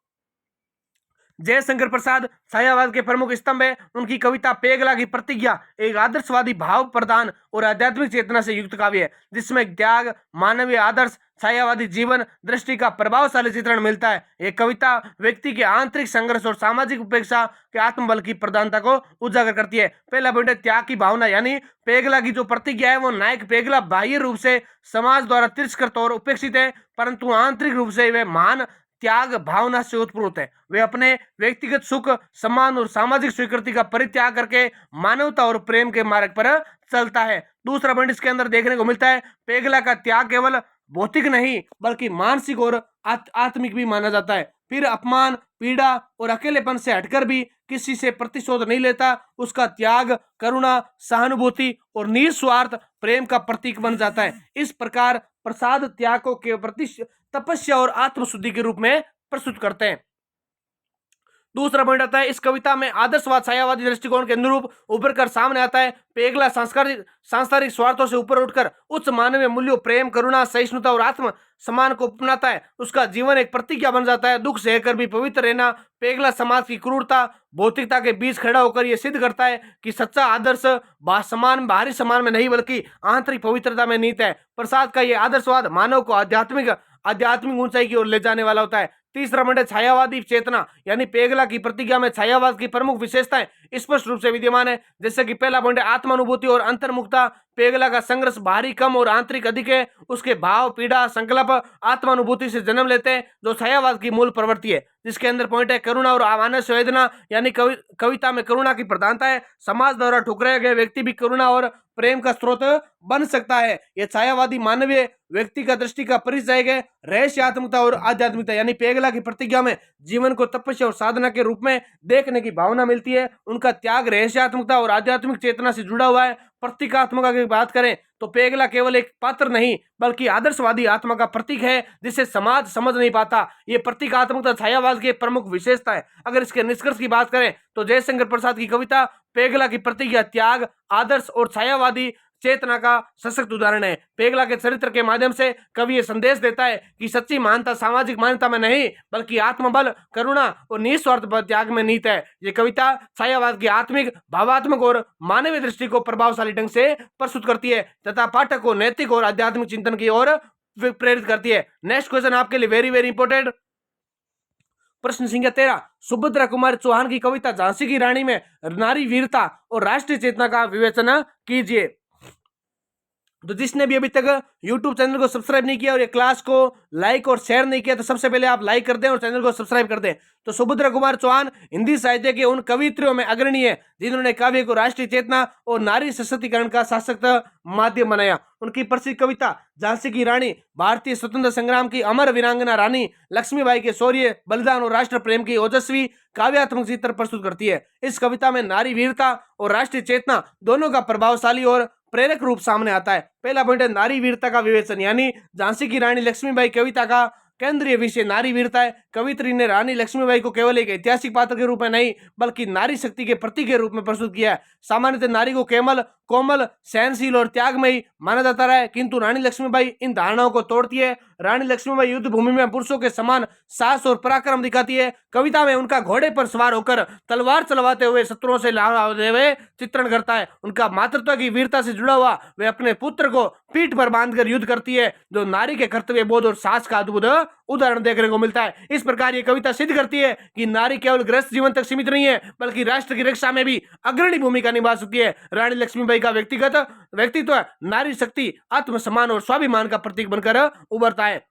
जयशंकर प्रसाद छायावाद के प्रमुख स्तंभ है। उनकी कविता पेगला की प्रतिज्ञा एक आदर्शवादी, भाव प्रधान और आध्यात्मिक चेतना से युक्त काव्य है, जिसमें त्याग, मानवीय आदर्श, छायावादी जीवन दृष्टि का प्रभावशाली चित्रण मिलता है। यह कविता व्यक्ति के आंतरिक संघर्ष और सामाजिक उपेक्षा के आत्मबल की प्रधानता को उजागर करती है। पहला पॉइंट है त्याग की भावना, यानी पेगला की जो प्रतिज्ञा है वो नायक पेगला बाह्य रूप से समाज द्वारा तिरस्कृत और उपेक्षित है, परंतु आंतरिक रूप से वह महान त्याग भावना से उत्प्रोत है। वे अपने व्यक्तिगत सुख, सम्मान और सामाजिक स्वीकृति का परित्याग करके मानवता और प्रेम के मार्ग पर चलता है। दूसरा पॉइंट इसके अंदर देखने को मिलता है, पेगला का त्याग केवल भौतिक नहीं बल्कि मानसिक और आत्मिक भी माना जाता है। फिर अपमान, पीड़ा और अकेलेपन से हटकर भी किसी से प्रतिशोध नहीं लेता। उसका त्याग करुणा, सहानुभूति और निस्वार्थ प्रेम का प्रतीक बन जाता है। इस प्रकार प्रसाद त्याग को के प्रति तपस्या और आत्मशुद्धि के रूप में प्रस्तुत करते हैं। दूसरा पॉइंट आता है, इस कविता में आदर्शवाद छायावादी दृष्टिकोण के अनुरूप उभर कर सामने आता है। पेगला सांसारिक स्वार्थों से ऊपर उठकर उच्च मानवीय मूल्यों, प्रेम, करुणा, सहिष्णुता और आत्म सम्मान को अपनाता है। उसका जीवन एक प्रतिज्ञा बन जाता है, दुख सहकर भी पवित्र रहना। पेगला समाज की क्रूरता, भौतिकता के बीच खड़ा होकर यह सिद्ध करता है कि सच्चा आदर्श बाहरी सम्मान में नहीं बल्कि आंतरिक पवित्रता में निहित है। प्रसाद का यह आदर्शवाद मानव को आध्यात्मिक ऊंचाई की ओर ले जाने वाला होता है। तीसरा पॉइंट है छायावादी चेतना, यानी पेगला की प्रतिज्ञा में छायावाद की प्रमुख विशेषताएं स्पष्ट रूप से विद्यमान है। जैसे कि पहला पॉइंट है आत्मानुभूति और अंतर्मुखता। पेगला का संघर्ष बाहरी कम और आंतरिक अधिक है। उसके भाव, पीड़ा, संकल्प आत्मानुभूति से जन्म लेते हैं, जो छायावाद की मूल प्रवृत्ति है। जिसके अंदर पॉइंट है करुणा और मानव संवेदना, यानी कविता में करुणा की प्रधानता है। समाज द्वारा ठुकराए गए व्यक्ति भी करुणा और प्रेम का स्रोत बन सकता है। यह छायावादी मानवीय व्यक्ति का दृष्टि का परिचय है। रहस्यात्मकता और आध्यात्मिकता, यानी पेगला की प्रतिज्ञा में जीवन को तपस्या और साधना के रूप में देखने की भावना मिलती है। उनका त्याग रहस्यात्मकता और आध्यात्मिक चेतना से जुड़ा हुआ है। प्रतीकात्मक की बात करें तो पेगला केवल एक पात्र नहीं बल्कि आदर्शवादी आत्मा का प्रतीक है, जिसे समाज समझ नहीं पाता। ये प्रतीकात्मकता छायावाद की प्रमुख विशेषता है। अगर इसके निष्कर्ष की बात करें तो जयशंकर प्रसाद की कविता पेगला की प्रतिज्ञा त्याग, आदर्श और छायावादी चेतना का सशक्त उदाहरण है। पेगला के चरित्र के माध्यम से कवि ये संदेश देता है कि सच्ची महानता सामाजिक मान्यता में नहीं बल्कि आत्मबल, करुणा और निस्वार्थ त्याग में निहित है। ये कविता छायावाद की आत्मिक, भावात्मक और मानवीय दृष्टि को प्रभावशाली ढंग से प्रस्तुत करती है तथा पाठक को नैतिक और आध्यात्मिक चिंतन की ओर प्रेरित करती है। नेक्स्ट क्वेश्चन आपके लिए वेरी वेरी इंपॉर्टेंट। प्रश्न संख्या 13, सुभद्रा कुमारी चौहान की कविता झांसी की रानी में नारी वीरता और राष्ट्रीय चेतना का विवेचन कीजिए। तो जिसने भी अभी तक YouTube चैनल को सब्सक्राइब नहीं किया और ये क्लास को लाइक और शेयर नहीं किया तो सबसे पहले आप लाइक कर दें और चैनल को सब्सक्राइब कर दें। तो सुभद्रा कुमार चौहान हिंदी साहित्य के उन कवित्रियों में अग्रणी है जिन्होंने काव्य को राष्ट्रीय चेतना और नारी सशक्तिकरण का सशक्त माध्यम बनाया। उनकी प्रसिद्ध कविता झांसी की रानी, भारतीय स्वतंत्र संग्राम की अमर वीरांगना रानी लक्ष्मीबाई के शौर्य, बलिदान और राष्ट्र प्रेम की ओजस्वी काव्यात्मक चित्र प्रस्तुत करती है। इस कविता में नारी वीरता और राष्ट्रीय चेतना दोनों का प्रभावशाली और प्रेरक रूप सामने आता है। पहला पॉइंट है नारी वीरता का विवेचन, यानी झांसी की रानी लक्ष्मीबाई कविता का केंद्रीय विषय नारी वीरता है। कवित्री ने रानी लक्ष्मीबाई को केवल एक ऐतिहासिक पात्र के रूप में नहीं बल्कि नारी शक्ति के प्रतीक के रूप में प्रस्तुत किया है। सामान्यतः नारी को कोमल, सहनशील और त्यागमयी माना जाता रहा है, किंतु रानी लक्ष्मीबाई इन धारणाओं को तोड़ती है। रानी लक्ष्मीबाई युद्ध भूमि में पुरुषों के समान साहस और पराक्रम दिखाती है। कविता में उनका घोड़े पर सवार होकर तलवार चलवाते हुए शत्रुओं से लड़ते हुए चित्रण करता है। उनका मातृत्व की वीरता से जुड़ा हुआ वे अपने पुत्र को पीठ पर बांधकर युद्ध करती है, जो नारी के कर्तव्य बोध और साहस का अद्भुत उदाहरण देखने को मिलता है। इस प्रकार ये कविता सिद्ध करती है कि नारी केवल गृहस्थ जीवन तक सीमित नहीं है बल्कि राष्ट्र की रक्षा में भी अग्रणी भूमिका निभा सकती है। रानी लक्ष्मीबाई का व्यक्तित्व नारी शक्ति, आत्मसम्मान और स्वाभिमान का प्रतीक बनकर उभरता है।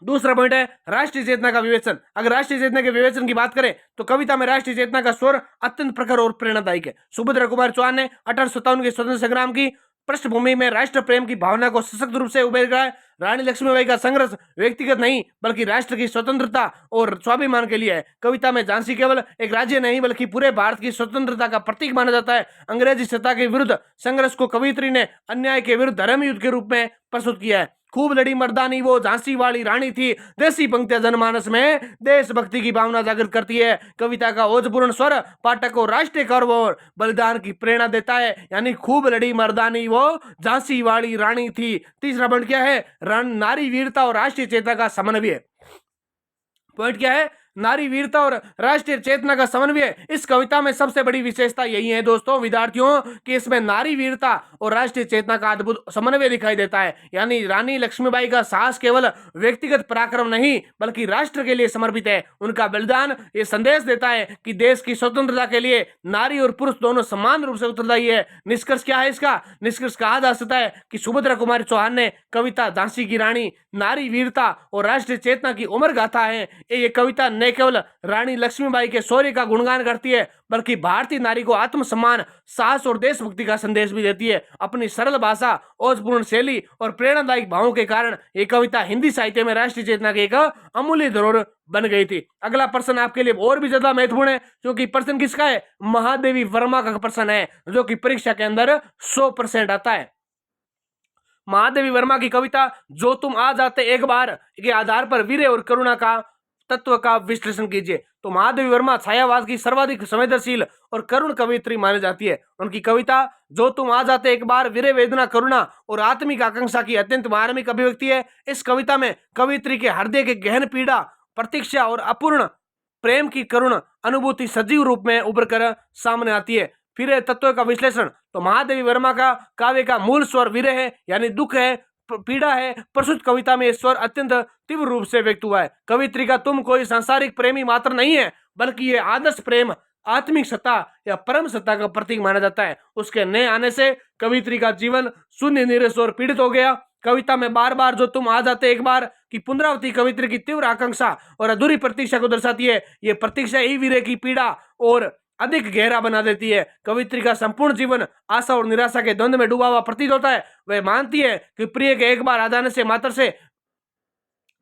दूसरा पॉइंट है राष्ट्रीय चेतना का विवेचन। अगर राष्ट्रीय चेतना के विवेचन की बात करें तो कविता में राष्ट्रीय चेतना का स्वर अत्यंत प्रखर और प्रेरणादायक है। सुभद्रा कुमार चौहान ने 1857 के स्वतंत्र संग्राम की पृष्ठभूमि में राष्ट्र प्रेम की भावना को सशक्त रूप से उभेरा है। रानी लक्ष्मीबाई का संघर्ष व्यक्तिगत नहीं बल्कि राष्ट्र की स्वतंत्रता और स्वाभिमान के लिए है। कविता में झांसी केवल एक राज्य नहीं बल्कि पूरे भारत की स्वतंत्रता का प्रतीक माना जाता है। अंग्रेजी सत्ता के विरुद्ध संघर्ष को कवित्री ने अन्याय के विरुद्ध धर्म युद्ध के रूप में प्रस्तुत किया है। खूब लड़ी मर्दानी वो झांसी वाली रानी थी, देसी पंक्तियां जनमानस में देशभक्ति की भावना जागृत करती है। कविता का ओजपूर्ण स्वर पाठक को राष्ट्रीय गर्व और बलिदान की प्रेरणा देता है, यानी खूब लड़ी मर्दानी वो झांसी वाली रानी थी। तीसरा पॉइंट क्या है? नारी वीरता और राष्ट्रीय चेतना का समन्वय। पॉइंट क्या है? नारी वीरता और राष्ट्रीय चेतना का समन्वय। इस कविता में सबसे बड़ी विशेषता यही है दोस्तों विद्यार्थियों कि इसमें नारी वीरता और राष्ट्रीय चेतना का अद्भुत समन्वय दिखाई देता है। यानी रानी लक्ष्मीबाई का साहस केवल व्यक्तिगत पराक्रम नहीं बल्कि राष्ट्र के लिए समर्पित है। उनका बलिदान ये संदेश देता है कि देश की स्वतंत्रता के लिए नारी और पुरुष दोनों समान रूप से उत्तरदायी है। निष्कर्ष क्या है इसका? निष्कर्ष कहा जा सकता है कि सुभद्रा कुमारी चौहान ने कविता झांसी की रानी, नारी वीरता और राष्ट्रीय चेतना की उमर गाथा है। ये कविता न केवल रानी लक्ष्मीबाई के शौर्य का गुणगान करती है बल्कि भारतीय नारी को आत्मसम्मान, साहस और देशभक्ति का संदेश भी देती है। अपनी सरल भाषा, ओजपूर्ण शैली और प्रेरणादायक भावों के कारण ये कविता हिंदी साहित्य में राष्ट्रीय चेतना की एक अमूल्य धरोहर बन गई थी। अगला प्रश्न आपके लिए और भी ज्यादा महत्वपूर्ण है क्योंकि प्रश्न किसका है? महादेवी वर्मा का प्रश्न है जो कि परीक्षा के अंदर 100% आता है। महादेवी वर्मा की कविता जो तुम आ जाते एक बार के आधार पर वीर और करुणा का तत्व का विश्लेषण कीजिए। तो महादेवी वर्मा छायावाद की सर्वाधिक संवेदनशील और करुण कवित्री मानी जाती है। उनकी कविता जो तुम आ जाते एक बार वीर, वेदना, करुणा और आत्मिक आकांक्षा की अत्यंत मार्मिक अभिव्यक्ति है। इस कविता में कवित्री के हृदय के गहन पीड़ा, प्रतीक्षा और अपूर्ण प्रेम की करुण अनुभूति सजीव रूप में उभर कर सामने आती है। फिर तत्व का विश्लेषण। तो महादेवी वर्मा का काव्य का मूल स्वर वीर है, यानी दुख है, पीड़ा है। प्रस्तुत कविता में स्वर अत्यंत तीव्र रूप से व्यक्त हुआ है। कवित्री का तुम कोई सांसारिक प्रेमी मात्र नहीं है बल्कि ये आदर्श प्रेम, आत्मिक सत्ता या परम सत्ता का प्रतीक माना जाता है। उसके नए आने से कवित्री का जीवन शून्य, निराश और पीड़ित हो गया। कविता में बार बार जो तुम आ जाते एक बार की पुनरावृत्ति कवित्री की तीव्र आकांक्षा और अधूरी प्रतीक्षा को दर्शाती है। ये प्रतीक्षा ही वीर की पीड़ा और अधिक गहरा बना देती है। कवित्री का संपूर्ण जीवन आशा और निराशा के द्वंद्व में डूबा हुआ प्रतीत होता है। वह मानती है कि प्रिय के एक बार आ जाने से मात्र से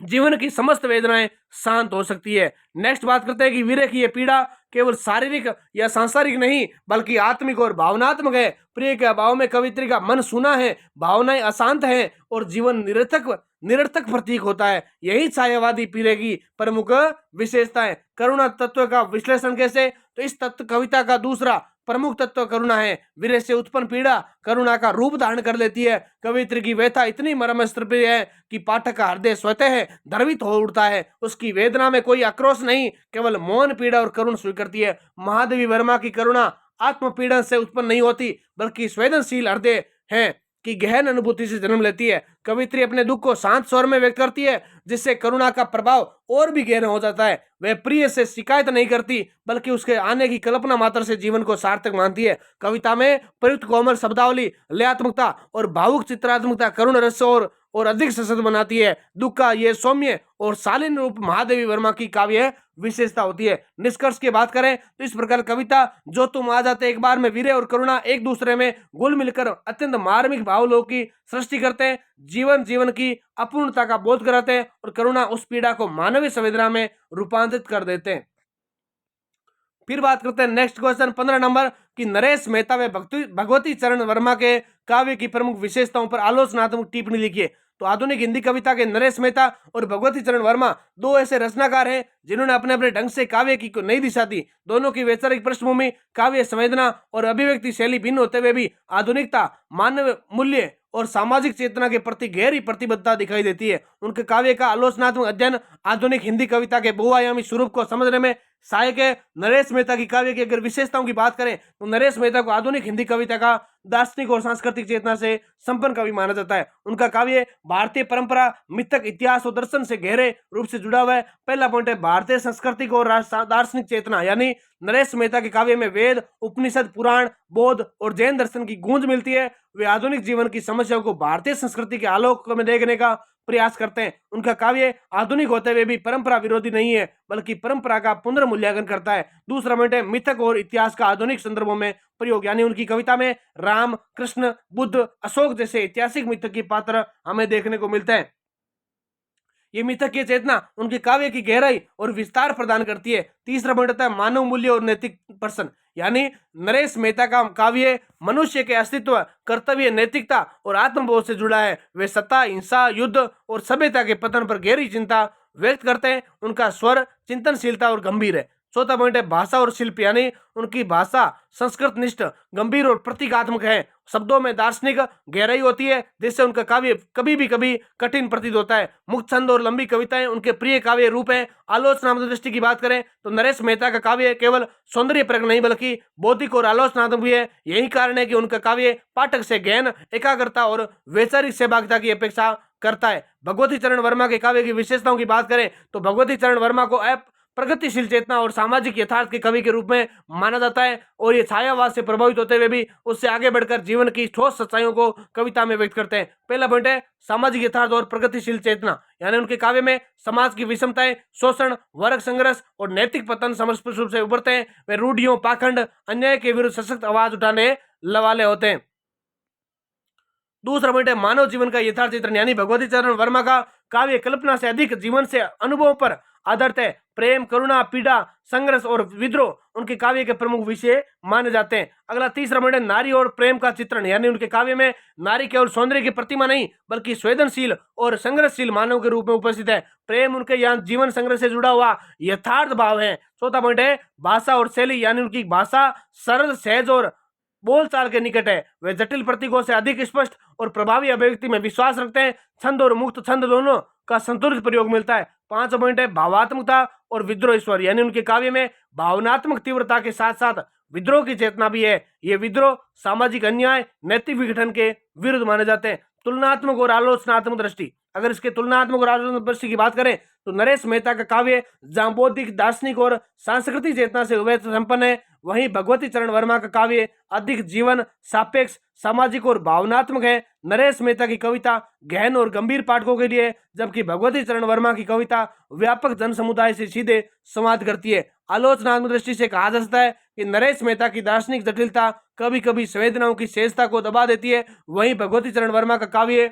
जीवन की समस्त वेदनाएं शांत हो सकती है। नेक्स्ट बात करते हैं कि वीर की यह पीड़ा केवल शारीरिक या सांसारिक नहीं बल्कि आत्मिक और भावनात्मक है। प्रिय के अभाव में कवित्री का मन सूना है, भावनाएं अशांत हैं और जीवन निरर्थक प्रतीक होता है। यही छायावादी पीड़े की प्रमुख विशेषता है। करुणा तत्व का विश्लेषण कैसे? तो इस तत्व कविता का दूसरा प्रमुख तत्व करुणा है। वीर से उत्पन्न पीड़ा करुणा का रूप धारण कर लेती है। कवित्री की व्यथा इतनी मर्मस्पर्शी है कि पाठक का हृदय स्वतः द्रवित हो उठता है। उसकी वेदना में कोई आक्रोश नहीं, केवल मौन पीड़ा और करुण स्वीकृति है। महादेवी वर्मा की करुणा आत्मपीड़न से उत्पन्न नहीं होती बल्कि संवेदनशील हृदय है की गहन अनुभूति से जन्म लेती है। कवित्री अपने दुख को शांत स्वर में व्यक्त करती है, जिससे करुणा का प्रभाव और भी गहरा हो जाता है। वह प्रिय से शिकायत नहीं करती, बल्कि उसके आने की कल्पना मात्र से जीवन को सार्थक मानती है। कविता में प्रयुक्त कोमल शब्दावली, लयात्मकता और भावुक चित्रात्मकता करुण रस और अधिक सशक्त बनाती है। दुख का ये सौम्य और शालीन रूप महादेवी वर्मा की काव्य विशेषता होती है। निष्कर्ष की बात करें तो इस प्रकार कविता जो तुम आ जाते एक बार में वीर्य और करुणा एक दूसरे में घुल मिलकर अत्यंत मार्मिक भावलोक की सृष्टि करते हैं। जीवन की अपूर्णता का बोध कराते हैं और करुणा उस पीड़ा को मानवीय संवेदना में रूपांतरित कर देते हैं। फिर बात करते हैं नेक्स्ट क्वेश्चन 15 नंबर कि नरेश मेहता व भगवती चरण वर्मा के काव्य की प्रमुख विशेषताओं पर आलोचनात्मक टिप्पणी लिखिए। तो आधुनिक हिंदी कविता के नरेश मेहता और भगवती चरण वर्मा दो ऐसे रचनाकार हैं जिन्होंने अपने अपने ढंग से काव्य की को नई दिशा दी। दोनों की वैचारिक पृष्ठभूमि, काव्य संवेदना और अभिव्यक्ति शैली भिन्न होते हुए भी आधुनिकता, मानव मूल्य और सामाजिक चेतना के प्रति गहरी प्रतिबद्धता दिखाई देती है। उनके काव्य का आलोचनात्मक अध्ययन आधुनिक हिंदी कविता के बहुआयामी स्वरूप को समझने में सहायक है। नरेश मेहता की काव्य की अगर विशेषताओं की बात करें तो नरेश मेहता को आधुनिक हिंदी कविता का दार्शनिक और सांस्कृतिक चेतना से संपन्न कवि माना जाता है। उनका काव्य भारतीय परंपरा, मिथक, इतिहास और दर्शन से गहरे रूप से जुड़ा हुआ है। पहला पॉइंट है भारतीय सांस्कृतिक और दार्शनिक चेतना, यानी नरेश मेहता के काव्य में वेद, उपनिषद, पुराण, बौद्ध और जैन दर्शन की गूंज मिलती है। वे आधुनिक जीवन की समस्याओं को भारतीय संस्कृति के आलोक में देखने का प्रयास करते हैं। उनका काव्य आधुनिक होते हुए भी परंपरा विरोधी नहीं है, बल्कि परंपरा का पुनर्मूल्यांकन करता है। दूसरा पॉइंट है मिथक और इतिहास का आधुनिक संदर्भों में प्रयोग, यानी उनकी कविता में राम, कृष्ण, बुद्ध, अशोक जैसे ऐतिहासिक मिथक के पात्र हमें देखने को मिलते हैं। ये मिथक की चेतना उनके काव्य की गहराई और विस्तार प्रदान करती है। तीसरा पॉइंट होता है मानव मूल्य और नैतिक प्रश्न, यानी नरेश मेहता का काव्य मनुष्य के अस्तित्व, कर्तव्य, नैतिकता और आत्मबोध से जुड़ा है। वे सत्ता, हिंसा, युद्ध और सभ्यता के पतन पर गहरी चिंता व्यक्त करते हैं। उनका स्वर चिंतनशीलता और गंभीर है। चौथा पॉइंट है भाषा और शिल्प, यानी उनकी भाषा संस्कृत निष्ठ, गंभीर और प्रतीकात्मक है। शब्दों में दार्शनिक गहराई होती है, जिससे उनका काव्य कभी कठिन प्रतीत होता है। मुक्त छंद और लंबी कविताएं उनके प्रिय काव्य रूप है। आलोचनात्मक दृष्टि की बात करें तो नरेश मेहता का काव्य केवल सौंदर्य परक नहीं बल्कि बौद्धिक और आलोचनात्मक भी है। यही कारण है कि उनका काव्य पाठक से गहन, एकाग्रता और वैचारिक सहभागिता की अपेक्षा करता है। भगवती चरण वर्मा के काव्य की विशेषताओं की बात करें तो भगवती चरण वर्मा को प्रगतिशील चेतना और सामाजिक यथार्थ के कवि के रूप में माना जाता है, और ये छायावाद से प्रभावित होते हुए भी उससे आगे बढ़कर जीवन की ठोस सच्चाइयों को कविता में व्यक्त करते हैं। पहला पॉइंट है सामाजिक यथार्थ और प्रगतिशील चेतना, यानी उनके काव्य में समाज की विषमताएं, शोषण, वर्ग संघर्ष और नैतिक पतन समस्पष्ट रूप से उभरते हैं। वे रूढ़ियों, पाखंड, अन्याय के विरुद्ध सशक्त आवाज उठाने वाले होते हैं। दूसरा पॉइंट है मानव जीवन का यथार्थ चित्रण, यानी भगवती चरण वर्मा का काव्य कल्पना से अधिक जीवन से अनुभव पर आधारित है। प्रेम, करुणा, पीड़ा, संघर्ष और विद्रोह उनके काव्य के प्रमुख विषय माने जाते हैं। अगला तीसरा पॉइंट है नारी और प्रेम का चित्रण, यानी उनके काव्य में नारी केवल सौंदर्य की प्रतिमा नहीं बल्कि संवेदनशील और संघर्षशील मानव के रूप में उपस्थित है। प्रेम उनके यहाँ जीवन संघर्ष से जुड़ा हुआ यथार्थ भाव है। चौथा पॉइंट है भाषा और शैली, यानी उनकी भाषा सरल, सहज और बोलचाल के निकट है। वे जटिल प्रतीकों से अधिक स्पष्ट और प्रभावी अभिव्यक्ति में विश्वास रखते हैं। छंद और मुक्त छंद दोनों का संतुलित प्रयोग मिलता है। पांचवा पॉइंट है भावात्मकता और विद्रोह स्वर, यानी उनके काव्य में भावनात्मक तीव्रता के साथ साथ विद्रोह की चेतना भी है। ये विद्रोह सामाजिक अन्याय, नैतिक विघटन के विरुद्ध माने जाते हैं। तुलनात्मक और आलोचनात्मक दृष्टि, अगर इसके तुलनात्मक और आलोचनात्मक दृष्टि की बात करें तो नरेश मेहता का काव्य जहां बौद्धिक, दार्शनिक और सांस्कृतिक चेतना से संपन्न है, वहीं भगवती चरण वर्मा का काव्य अधिक जीवन सापेक्ष, सामाजिक और भावनात्मक है। नरेश मेहता की कविता गहन और गंभीर पाठकों के लिए, जबकि भगवती चरण वर्मा की कविता व्यापक जन समुदाय से सीधे संवाद करती है। आलोचनात्मक दृष्टि से कहा जा सकता है कि नरेश मेहता की दार्शनिक जटिलता कभी कभी संवेदनाओं की सहजता को दबा देती है, वहीं भगवती चरण वर्मा का काव्य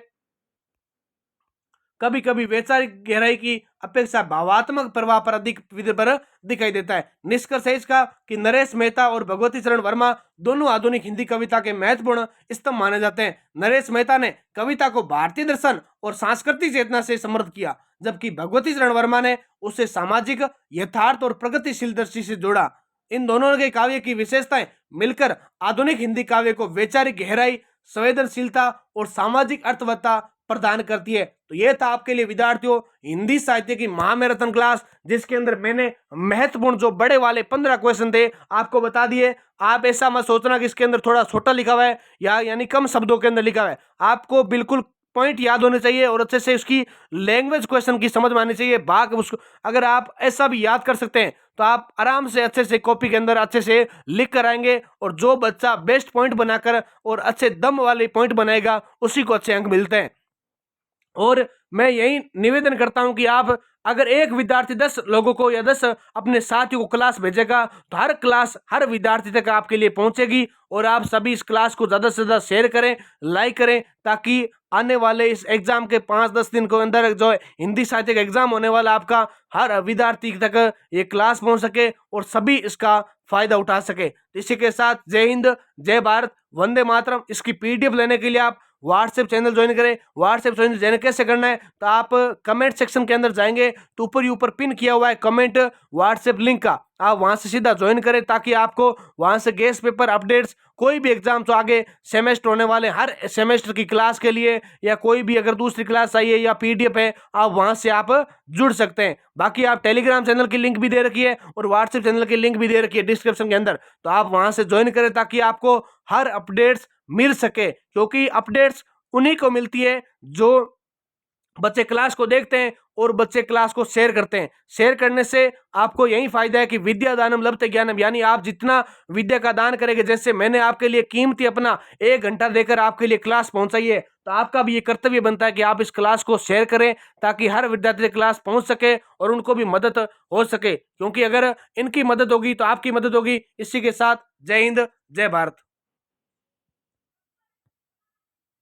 कभी कभी वैचारिक गहराई की अपेक्षा भावात्मक प्रवाह पर अधिक विद्र दिखाई देता है। निष्कर्ष है इसका कि नरेश मेहता और भगवती चरण वर्मा दोनों आधुनिक हिंदी कविता के महत्वपूर्ण स्तंभ माने जाते हैं। नरेश मेहता ने कविता को भारतीय दर्शन और सांस्कृतिक चेतना से समृद्ध किया, जबकि भगवती चरण वर्मा ने उसे सामाजिक यथार्थ और प्रगतिशील दृष्टि से जोड़ा। इन दोनों के काव्य की विशेषताएं मिलकर आधुनिक हिंदी काव्य को वैचारिक गहराई, संवेदनशीलता और सामाजिक अर्थवत्ता प्रदान करती है। तो ये था आपके लिए विद्यार्थियों हिंदी साहित्य की महामैराथन क्लास, जिसके अंदर मैंने महत्वपूर्ण जो बड़े वाले 15 क्वेश्चन थे आपको बता दिए। आप ऐसा मत सोचना कि इसके अंदर थोड़ा छोटा लिखा हुआ है या यानी कम शब्दों के अंदर लिखा हुआ है। आपको बिल्कुल पॉइंट याद होने चाहिए और अच्छे से उसकी लैंग्वेज क्वेश्चन की समझ में आनी चाहिए। भाग उसको अगर आप ऐसा भी याद कर सकते हैं तो आप आराम से अच्छे से कॉपी के अंदर अच्छे से लिख कर आएंगे, और जो बच्चा बेस्ट पॉइंट बनाकर और अच्छे दम वाले पॉइंट बनाएगा उसी को अच्छे अंक मिलते हैं। और मैं यही निवेदन करता हूं कि आप अगर एक विद्यार्थी 10 लोगों को या 10 अपने साथियों को क्लास भेजेगा तो हर क्लास हर विद्यार्थी तक आपके लिए पहुंचेगी। और आप सभी इस क्लास को ज़्यादा से ज़्यादा शेयर करें, लाइक करें, ताकि आने वाले इस एग्जाम के 5-10 दिन के अंदर जो हिंदी साहित्य का एग्जाम होने वाला आपका, हर विद्यार्थी तक ये क्लास पहुंच सके और सभी इसका फायदा उठा सके। इसी के साथ जय हिंद, जय भारत, वंदे मातरम। इसकी पीडीएफ लेने के लिए आप व्हाट्सएप चैनल ज्वाइन करें। व्हाट्सएप चैनल ज्वाइन कैसे करना है, तो आप कमेंट सेक्शन के अंदर जाएंगे तो ऊपर ही ऊपर पिन किया हुआ है कमेंट व्हाट्सएप लिंक का, आप वहां से सीधा ज्वाइन करें, ताकि आपको वहां से गेस्ट पेपर अपडेट्स, कोई भी एग्जाम तो आगे सेमेस्टर होने वाले हर सेमेस्टर की क्लास के लिए, या कोई भी अगर दूसरी क्लास चाहिए या पीडीएफ है, आप वहां से आप जुड़ सकते हैं। बाकी आप टेलीग्राम चैनल की लिंक भी दे रखी है और व्हाट्सएप चैनल की लिंक भी दे रखी है डिस्क्रिप्शन के अंदर, तो आप वहां से ज्वाइन करें ताकि आपको हर अपडेट्स मिल सके। क्योंकि अपडेट्स उन्हीं को मिलती है जो बच्चे क्लास को देखते हैं और बच्चे क्लास को शेयर करते हैं। शेयर करने से आपको यही फायदा है कि विद्या दानम लभते ज्ञानम, यानी आप जितना विद्या का दान करेंगे, जैसे मैंने आपके लिए कीमती अपना 1 घंटा देकर आपके लिए क्लास पहुंचाई है, तो आपका भी ये कर्तव्य बनता है कि आप इस क्लास को शेयर करें, ताकि हर विद्यार्थी क्लास पहुंच सके और उनको भी मदद हो सके। क्योंकि अगर इनकी मदद होगी तो आपकी मदद होगी। इसी के साथ जय हिंद, जय भारत।